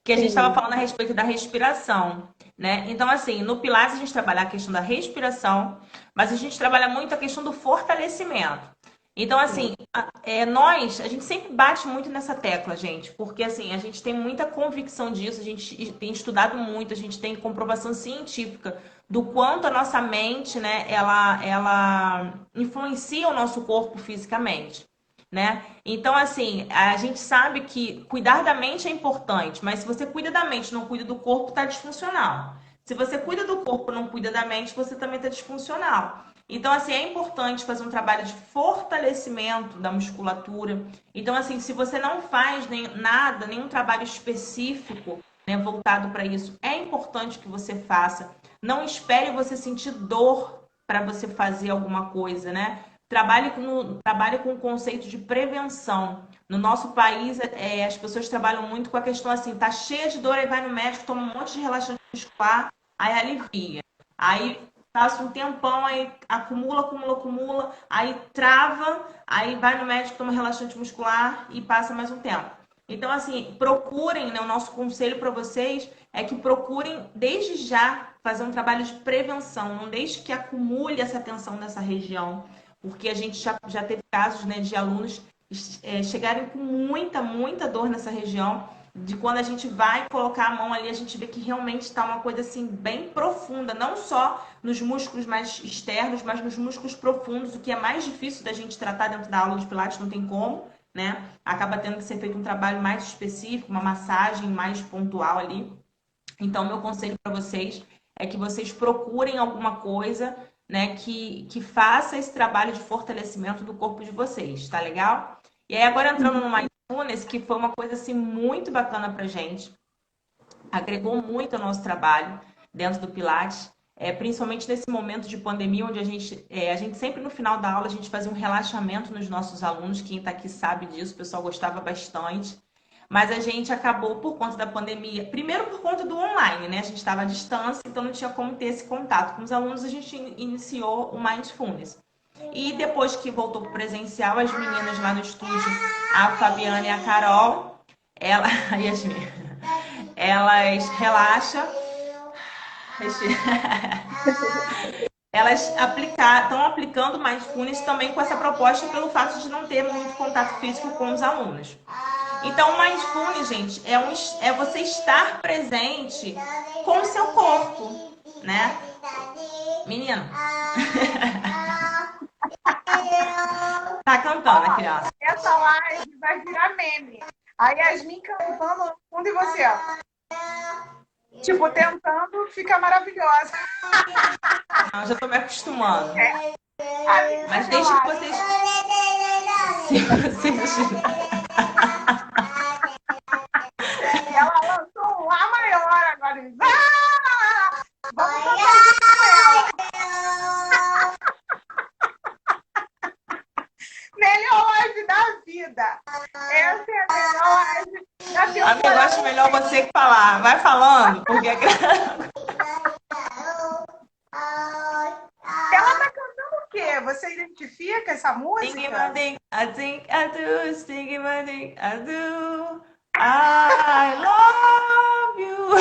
que a gente estava falando a respeito da respiração, né? Então, assim, no Pilates a gente trabalha a questão da respiração, mas a gente trabalha muito a questão do fortalecimento. Então, assim, a gente sempre bate muito nessa tecla, gente, porque assim, a gente tem muita convicção disso, a gente tem estudado muito, a gente tem comprovação científica do quanto a nossa mente, né, ela influencia o nosso corpo fisicamente, né? Então, assim, a gente sabe que cuidar da mente é importante, mas se você cuida da mente e não cuida do corpo, tá disfuncional. Se você cuida do corpo e não cuida da mente, você também tá disfuncional. Então, assim, é importante fazer um trabalho de fortalecimento da musculatura. Então, assim, se você não faz nem, nada, nenhum trabalho específico, né, voltado para isso, é importante que você faça. Não espere você sentir dor para você fazer alguma coisa, né? Trabalhe com o conceito de prevenção. No nosso país, as pessoas trabalham muito com a questão assim, tá cheia de dor, aí vai no médico, toma um monte de relaxante muscular, aí alivia. Aí passa um tempão, aí acumula, aí trava, aí vai no médico, toma relaxante muscular e passa mais um tempo. Então, assim, procurem, né? O nosso conselho para vocês é que procurem, desde já, fazer um trabalho de prevenção. Não deixe que acumule essa tensão nessa região, porque a gente já teve casos, né, de alunos chegarem com muita dor nessa região, de quando a gente vai colocar a mão ali, a gente vê que realmente está uma coisa assim bem profunda, não só nos músculos mais externos, mas nos músculos profundos, o que é mais difícil da gente tratar dentro da aula de Pilates, não tem como, né? Acaba tendo que ser feito um trabalho mais específico, uma massagem mais pontual ali. Então, meu conselho para vocês é que vocês procurem alguma coisa, né, que faça esse trabalho de fortalecimento do corpo de vocês, tá legal? E aí, agora entrando no Mindfulness, que foi uma coisa assim muito bacana pra gente, agregou muito ao nosso trabalho dentro do Pilates, principalmente nesse momento de pandemia, onde a gente sempre no final da aula a gente fazia um relaxamento nos nossos alunos, quem está aqui sabe disso, o pessoal gostava bastante. Mas a gente acabou, por conta da pandemia, primeiro por conta do online, né? A gente estava à distância, então não tinha como ter esse contato com os alunos, a gente iniciou o Mindfulness. E depois que voltou para o presencial, as meninas lá no estúdio, a Fabiana e a Carol, ela, a Yasmin, elas relaxam, elas estão aplicando Mindfulness também com essa proposta pelo fato de não ter muito contato físico com os alunos. Então, o Mindfulness, gente, é você estar presente com o seu corpo, né? Menino. Tá cantando a criança. Essa live vai virar meme. A Yasmin cantando no fundo e você, ó. Tipo, tentando ficar maravilhosa. Não, já tô me acostumando. Mas deixa desde que vocês... Se vocês... Ela lançou um Lá maior agora. Ah! Vamos cantar com ela. Melhor live da vida. Essa é a melhor live da vida. Amigo, eu acho melhor você que falar. Vai falando, porque... Ela tá cantando o quê? Você identifica essa música? Sing my thing, I think I do. Sing my thing, I do. I love you.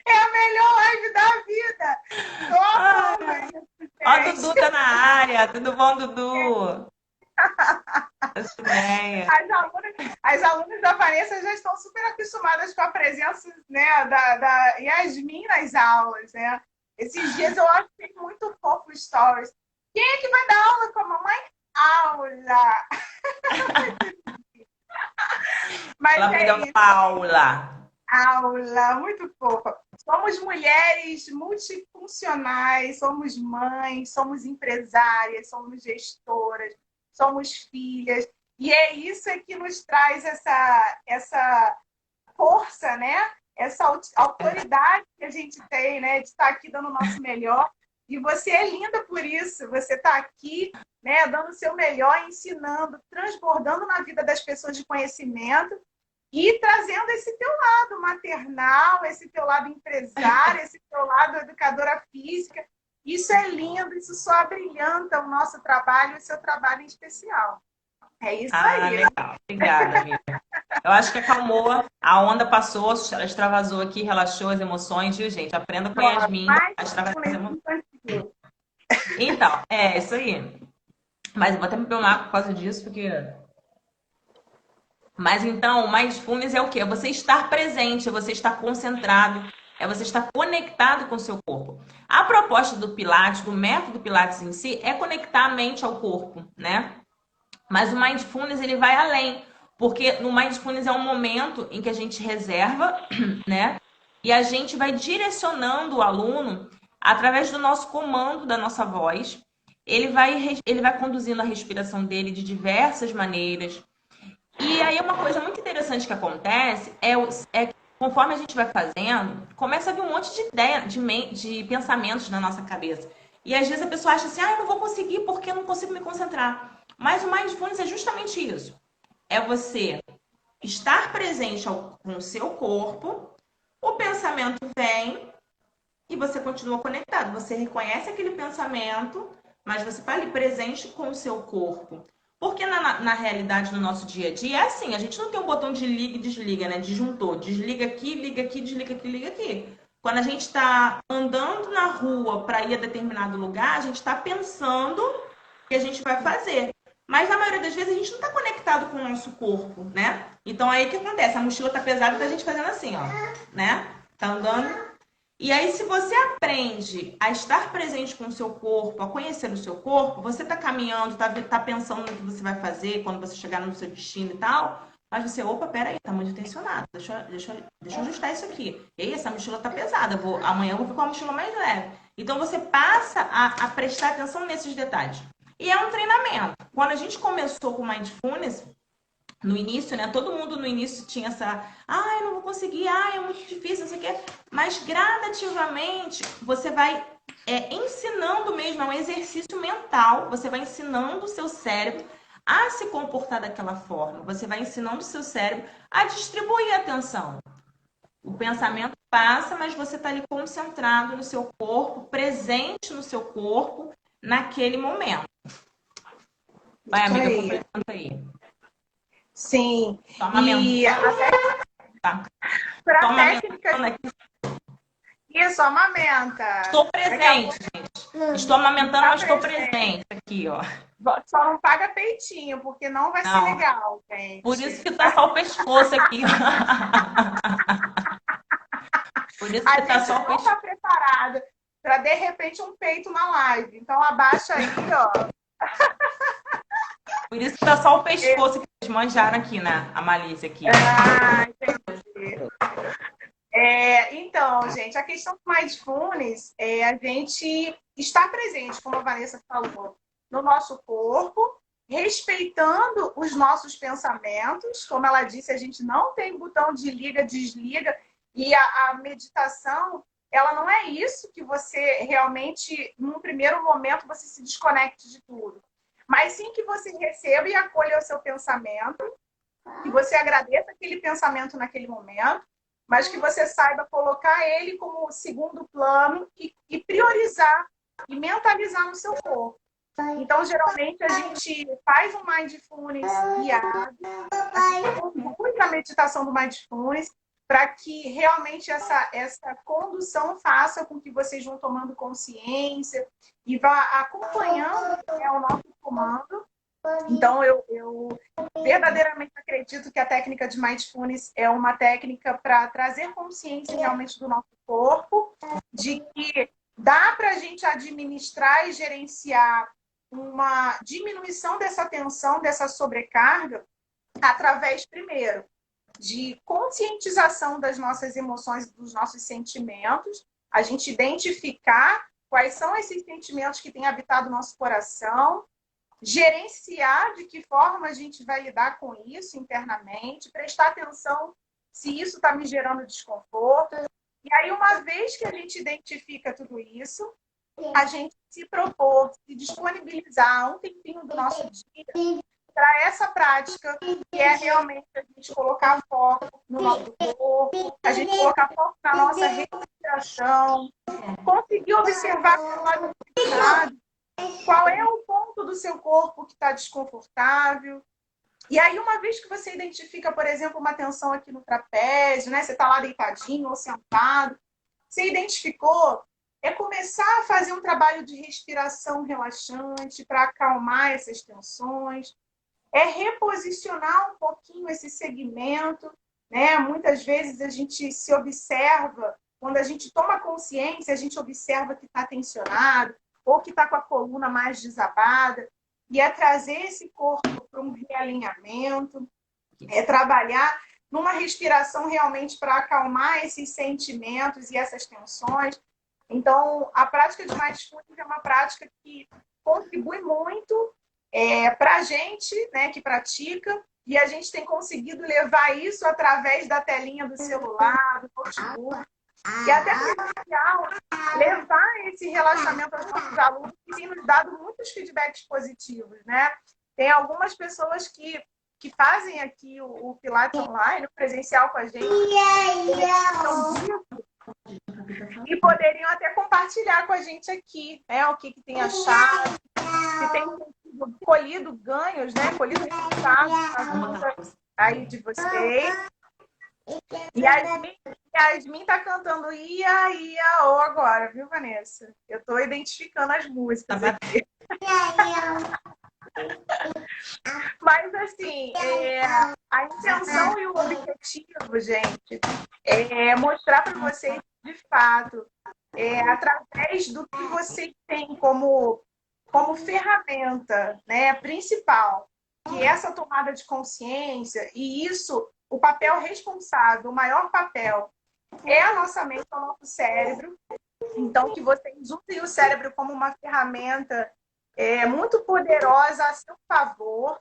É a melhor live da vida. Ó, Dudu tá na área. Tudo bom, Dudu? As alunas da Vanessa já estão super acostumadas com a presença, né, da Yasmin nas aulas, né? Esses dias eu achei muito fofo stories. Quem é que vai dar aula com a mamãe? Aula! Mas ela pegou uma aula. Aula, muito fofa. Somos mulheres multifuncionais, somos mães, somos empresárias, somos gestoras, somos filhas. E é isso que nos traz essa força, né? Essa autoridade que a gente tem, né? De estar aqui dando o nosso melhor. E você é linda por isso. Você está aqui, né? Dando o seu melhor, ensinando, transbordando na vida das pessoas de conhecimento e trazendo esse teu lado maternal, esse teu lado empresário, esse teu lado educadora física. Isso é lindo, isso só abrilhanta o nosso trabalho e o seu trabalho em especial. É isso aí. Legal. Obrigada, amiga. Eu acho que acalmou, a onda passou, ela extravasou aqui, relaxou as emoções, viu, gente? Aprenda com a Yasmin a extravasar as emoções. Então, é isso aí. Mas eu vou até me perdoar por causa disso, porque. Mas então, o mindfulness é o quê? É você estar presente, é você estar concentrado, é você estar conectado com o seu corpo. A proposta do Pilates, do método Pilates em si, é conectar a mente ao corpo, né? Mas o mindfulness ele vai além, porque no mindfulness é um momento em que a gente reserva, né? E a gente vai direcionando o aluno através do nosso comando, da nossa voz. Ele vai conduzindo a respiração dele de diversas maneiras. E aí uma coisa muito interessante que acontece é que conforme a gente vai fazendo, começa a vir um monte de ideia, de pensamentos na nossa cabeça. E às vezes a pessoa acha assim, eu não vou conseguir porque eu não consigo me concentrar. Mas o mindfulness é justamente isso. É você estar presente com o seu corpo, o pensamento vem e você continua conectado. Você reconhece aquele pensamento, mas você está ali presente com o seu corpo. Porque na realidade, no nosso dia a dia, é assim, a gente não tem um botão de liga e desliga, né? Disjuntor. Desliga aqui, liga aqui, desliga aqui, liga aqui. Quando a gente está andando na rua para ir a determinado lugar, a gente está pensando o que a gente vai fazer. Mas na maioria das vezes a gente não está conectado com o nosso corpo, né? Então aí o que acontece? A mochila tá pesada e tá a gente fazendo assim, ó, né? Tá andando. E aí, se você aprende a estar presente com o seu corpo, a conhecer o seu corpo, você está caminhando, tá pensando no que você vai fazer quando você chegar no seu destino e tal, mas você, opa, peraí, tá muito tensionado, deixa eu ajustar isso aqui. Ei, essa mochila tá pesada, amanhã eu vou ficar com a mochila mais leve. Então, você passa a prestar atenção nesses detalhes. E é um treinamento. Quando a gente começou com o Mindfulness, no início, né? Todo mundo no início tinha essa, eu não vou conseguir, é muito difícil, não sei o quê. Mas gradativamente você vai ensinando mesmo, é um exercício mental, você vai ensinando o seu cérebro a se comportar daquela forma. Você vai ensinando o seu cérebro a distribuir a atenção. O pensamento passa, mas você está ali concentrado no seu corpo, presente no seu corpo, naquele momento. Vai, amiga, completando aí. Sim. Toma E tá. para Toma técnica. Isso, amamenta. Estou presente, gente. Estou amamentando, mas estou presente aqui, ó. Só não paga peitinho, porque não vai ser legal, gente. Por isso que tá só o pescoço aqui. Por isso que tá só o pescoço. Tá preparada para de repente um peito na live. Então abaixa aí, ó. Por isso que tá só o pescoço que eles manjaram aqui, né? A malícia aqui. Entendi. Então, gente, a questão do mindfulness é a gente estar presente, como a Vanessa falou, no nosso corpo, respeitando os nossos pensamentos. Como ela disse, a gente não tem botão de liga, desliga, e a meditação, ela não é isso que você realmente, num primeiro momento, você se desconecte de tudo. Mas sim que você receba e acolha o seu pensamento, que você agradeça aquele pensamento naquele momento, mas que você saiba colocar ele como segundo plano e priorizar e mentalizar no seu corpo. Então, geralmente, a gente faz um mindfulness guiado, muita meditação do mindfulness, para que realmente essa condução faça com que vocês vão tomando consciência e vá acompanhando o nosso comando. Então, eu verdadeiramente acredito que a técnica de mindfulness é uma técnica para trazer consciência realmente do nosso corpo, de que dá para a gente administrar e gerenciar uma diminuição dessa tensão, dessa sobrecarga, através, primeiro, de conscientização das nossas emoções, dos nossos sentimentos, a gente identificar quais são esses sentimentos que têm habitado o nosso coração, gerenciar de que forma a gente vai lidar com isso internamente, prestar atenção se isso está me gerando desconforto. E aí, uma vez que a gente identifica tudo isso, a gente se propor, se disponibilizar um tempinho do nosso dia para essa prática, que é realmente a gente colocar foco no nosso corpo, a gente colocar foco na nossa respiração, conseguir observar qual é o ponto do seu corpo que está desconfortável. E aí, uma vez que você identifica, por exemplo, uma tensão aqui no trapézio, né? Você está lá deitadinho ou sentado, você identificou, é começar a fazer um trabalho de respiração relaxante para acalmar essas tensões, é reposicionar um pouquinho esse segmento, né? Muitas vezes a gente se observa, quando a gente toma consciência, a gente observa que está tensionado ou que está com a coluna mais desabada, e é trazer esse corpo para um realinhamento, é trabalhar numa respiração realmente para acalmar esses sentimentos e essas tensões. Então, a prática de mindfulness é uma prática que contribui muito para a gente, né, que pratica, e a gente tem conseguido levar isso através da telinha do celular, do notebook, e até presencial, levar esse relaxamento aos nossos alunos, que tem nos dado muitos feedbacks positivos, né? Tem algumas pessoas que fazem aqui o Pilates online, o presencial com a gente, e poderiam até compartilhar com a gente aqui, né? O que tem achado, se tem colhido ganhos, né? Colhido resultados na vida aí de vocês. E Yasmin tá cantando Ia, Ia, O agora, viu, Vanessa? Eu tô identificando as músicas aqui. Mas, assim, a intenção e o objetivo, gente, é mostrar para vocês, de fato, através do que vocês têm como ferramenta, né, principal, que é essa tomada de consciência, e isso, o papel responsável, o maior papel, é a nossa mente, o nosso cérebro. Então, que vocês usem o cérebro como uma ferramenta muito poderosa a seu favor,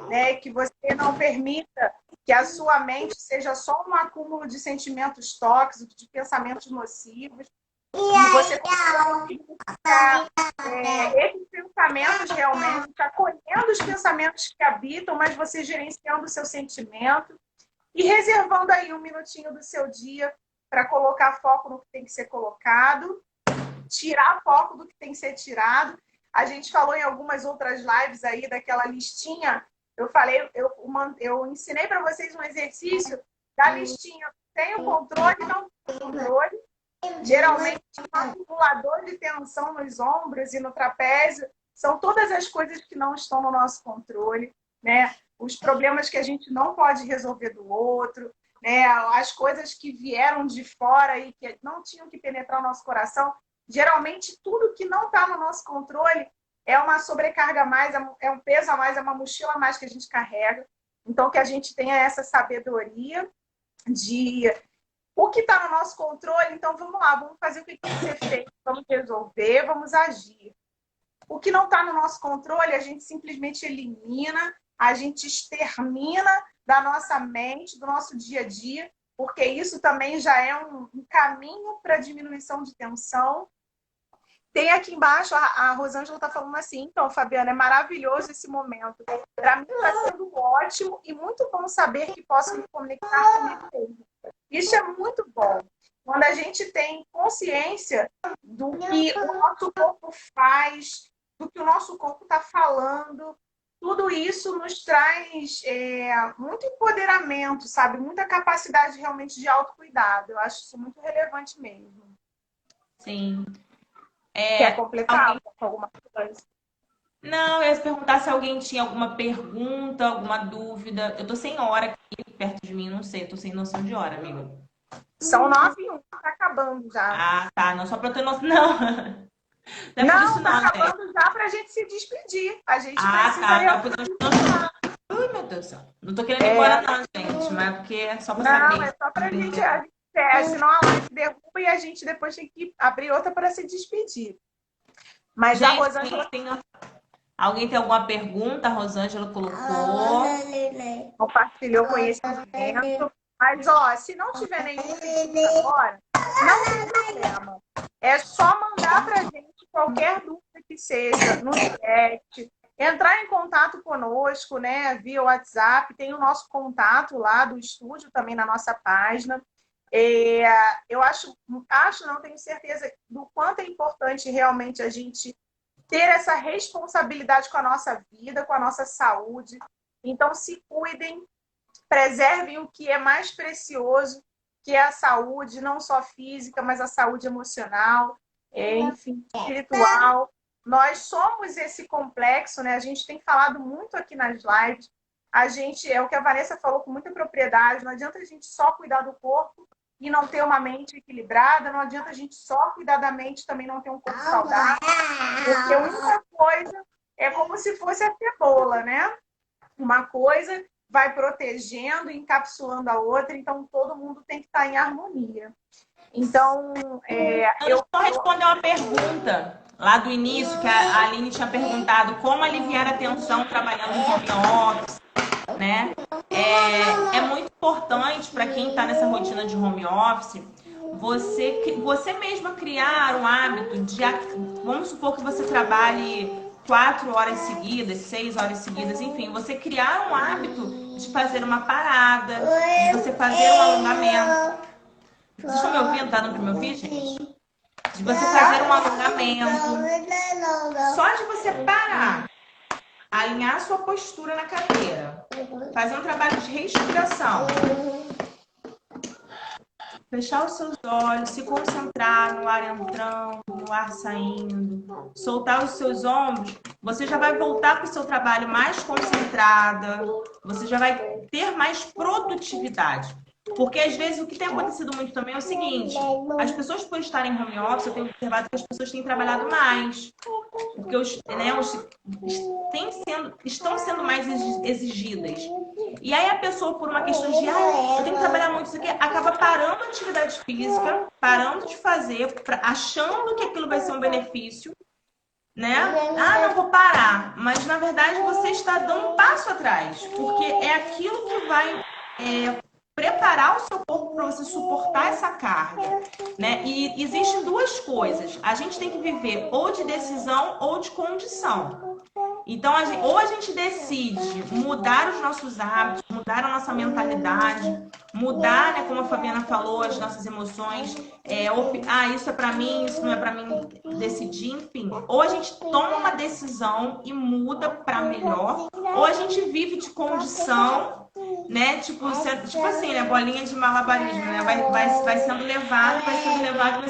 né? Que você não permita que a sua mente seja só um acúmulo de sentimentos tóxicos, de pensamentos nocivos, e você consiga esses pensamentos realmente, acolhendo os pensamentos que habitam, mas você gerenciando o seu sentimento e reservando aí um minutinho do seu dia para colocar foco no que tem que ser colocado, tirar foco do que tem que ser tirado. A gente falou em algumas outras lives aí daquela listinha. Eu falei, eu ensinei para vocês um exercício da listinha. Tem o controle, não tem o controle. Geralmente, um acumulador de tensão nos ombros e no trapézio são todas as coisas que não estão no nosso controle, né? Os problemas que a gente não pode resolver do outro, né? As coisas que vieram de fora e que não tinham que penetrar o nosso coração. Geralmente, tudo que não está no nosso controle é uma sobrecarga a mais, é um peso a mais, é uma mochila a mais que a gente carrega. Então, que a gente tenha essa sabedoria de o que está no nosso controle. Então, vamos lá, vamos fazer o que tem que ser feito, vamos resolver, vamos agir. O que não está no nosso controle, a gente simplesmente elimina, a gente extermina da nossa mente, do nosso dia a dia, porque isso também já é um caminho para diminuição de tensão. Tem aqui embaixo, a Rosângela está falando assim, então, Fabiana, é maravilhoso esse momento. Para mim está sendo ótimo e muito bom saber que posso me conectar comigo mesmo. Isso é muito bom. Quando a gente tem consciência do que o nosso corpo faz, do que o nosso corpo está falando, tudo isso nos traz muito empoderamento, sabe? Muita capacidade realmente de autocuidado. Eu acho isso muito relevante mesmo. Sim. Quer completar com alguma coisa? Não, eu ia perguntar se alguém tinha alguma pergunta, alguma dúvida. Eu tô sem hora aqui perto de mim, não sei, eu tô sem noção de hora, amiga. São 9h01, tá acabando já. Ah, tá, não, só pra eu ter noção. Não, não, tá acabando já pra gente se despedir. A gente precisa... Ai, meu Deus do céu. Não tô querendo ir embora não, gente, mas é porque é só pra saber. Não, é só pra gente... senão a live derruba e a gente depois tem que abrir outra para se despedir. Mas gente, a Rosângela... Alguém tem alguma pergunta? A Rosângela colocou. Compartilhou conhecimento. Mas, ó, se não tiver nenhum pedido agora, não tem problema. É só mandar pra gente qualquer dúvida que seja no direct, entrar em contato conosco, né, via WhatsApp. Tem o nosso contato lá do estúdio também na nossa página. Eu não tenho certeza do quanto é importante realmente a gente ter essa responsabilidade com a nossa vida, com a nossa saúde. Então, se cuidem, preservem o que é mais precioso, que é a saúde, não só física, mas a saúde emocional. enfim, espiritual. Nós somos esse complexo, né? A gente tem falado muito aqui nas lives. A gente, é o que a Vanessa falou com muita propriedade, não adianta a gente só cuidar do corpo e não ter uma mente equilibrada, não adianta a gente só cuidar da mente e também não ter um corpo saudável, porque a única coisa é como se fosse a cebola, né? Uma coisa vai protegendo, encapsulando a outra, então todo mundo tem que estar em harmonia. Então, eu vou responder uma pergunta lá do início, que a Aline tinha perguntado como aliviar a tensão trabalhando em home office, né? É muito importante para quem está nessa rotina de home office, você mesma criar um hábito de, vamos supor que você trabalhe 4 horas seguidas, 6 horas seguidas, enfim, você criar um hábito de fazer uma parada, de você fazer um alongamento. Vocês estão me ouvindo? Tá dando para me ouvir, gente? De você fazer um alongamento. Só de você parar, alinhar sua postura na cadeira, fazer um trabalho de respiração, fechar os seus olhos, se concentrar no ar entrando, no ar saindo, soltar os seus ombros, você já vai voltar para o seu trabalho mais concentrada, você já vai ter mais produtividade. Porque às vezes o que tem acontecido muito também é o seguinte, as pessoas por estarem em home office, eu tenho observado que as pessoas têm trabalhado mais. Porque estão sendo mais exigidas. E aí a pessoa, por uma questão de eu tenho que trabalhar muito isso aqui, acaba parando a atividade física, parando de fazer, achando que aquilo vai ser um benefício, né? Não vou parar. Mas na verdade você está dando um passo atrás, porque é aquilo que vai preparar o seu corpo para você suportar essa carga, né? E existem duas coisas. A gente tem que viver ou de decisão ou de condição. Então, ou a gente decide mudar os nossos hábitos, mudar a nossa mentalidade, mudar, né, como a Fabiana falou, as nossas emoções, isso é para mim, isso não é para mim, decidir, enfim. Ou a gente toma uma decisão e muda para melhor, ou a gente vive de condição, né, tipo assim, né, bolinha de malabarismo, né, vai sendo levado, vai sendo levado.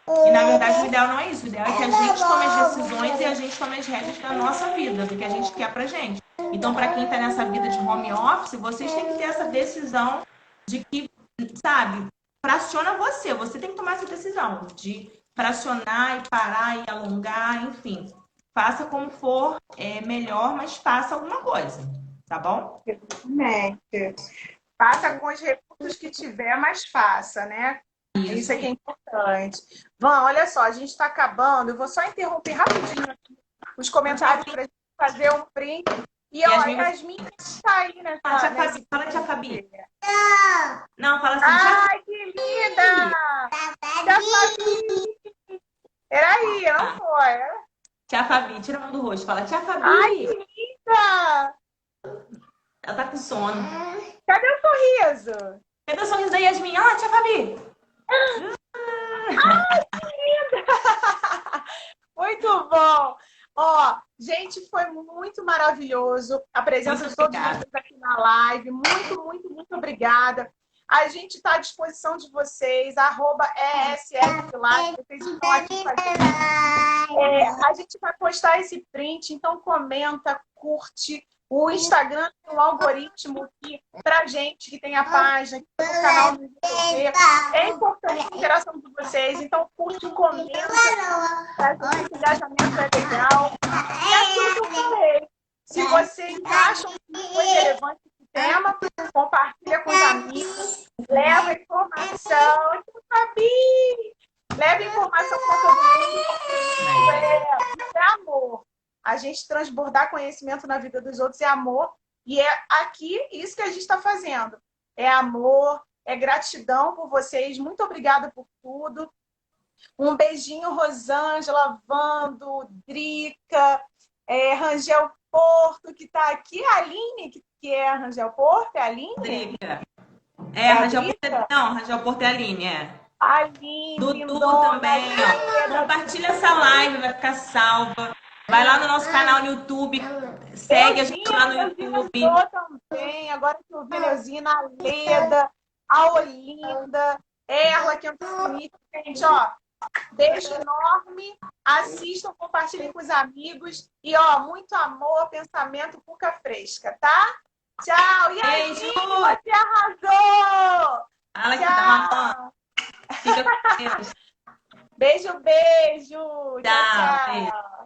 E na verdade o ideal não é isso. O ideal é que a gente tome as decisões e a gente tome as rédeas da nossa vida, do que a gente quer pra gente. Então, para quem tá nessa vida de home office, vocês têm que ter essa decisão de que, sabe, fraciona você. Você tem que tomar essa decisão de fracionar e parar e alongar, enfim. Faça como for melhor, mas faça alguma coisa, tá bom? Exatamente. Faça com os recursos que tiver, mas faça, né? Isso é que é importante. Van, olha só, a gente está acabando. Eu vou só interromper rapidinho aqui os comentários para a gente fazer um print. E Yasmin está aí, né? Fala tia Fabi. Não, fala assim. Ai, que linda! Tia Fabi! Peraí, não foi. Tia Fabi, tira a mão do rosto. Fala, tia Fabi. Ai, que linda! Ela tá com sono. Cadê o sorriso? Cadê o sorriso da Yasmin? Ah, tia Fabi! Ai, que linda! Muito bom! Ó, gente, foi muito maravilhoso a presença de todos vocês aqui na live. Muito, muito, muito obrigada. A gente está à disposição de vocês, @ESFLive, vocês estão aqui fazendo. A gente vai postar esse print, então comenta, curte. O Instagram tem um algoritmo que, pra gente que tem a página, que tem o canal no YouTube, é importante a interação de vocês. Então, curte, comenta, esse engajamento é legal. E aquilo que eu falei, se vocês acham que foi relevante esse tema, compartilha com os amigos, leva informação. Eu sabia! Leva informação para todo mundo. Isso é amor. A gente transbordar conhecimento na vida dos outros é amor. E é aqui isso que a gente está fazendo. É amor, é gratidão por vocês. Muito obrigada por tudo. Um beijinho, Rosângela, Vando, Drica, Rangel Porto, que está aqui. A Aline, que é a Rangel Porto, é a Aline? Drica. Rangel Porto é a Aline, Aline, Dudu também, ó. Compartilha essa live, vai ficar salva. Vai lá no nosso canal no YouTube, segue a gente lá no YouTube. Também. Agora que eu vi a Leuzina, a Leda, a Olinda, Erla, que entrou no início. Gente, ó, Beijo enorme. Assistam, compartilhem com os amigos. E, ó, muito amor, pensamento, cuca fresca, tá? Tchau. E aí, Beijo! você arrasou! Fala que Tchau. tá. Fica com Deus. Beijo, beijo. Tchau, Tchau, beijo. tchau.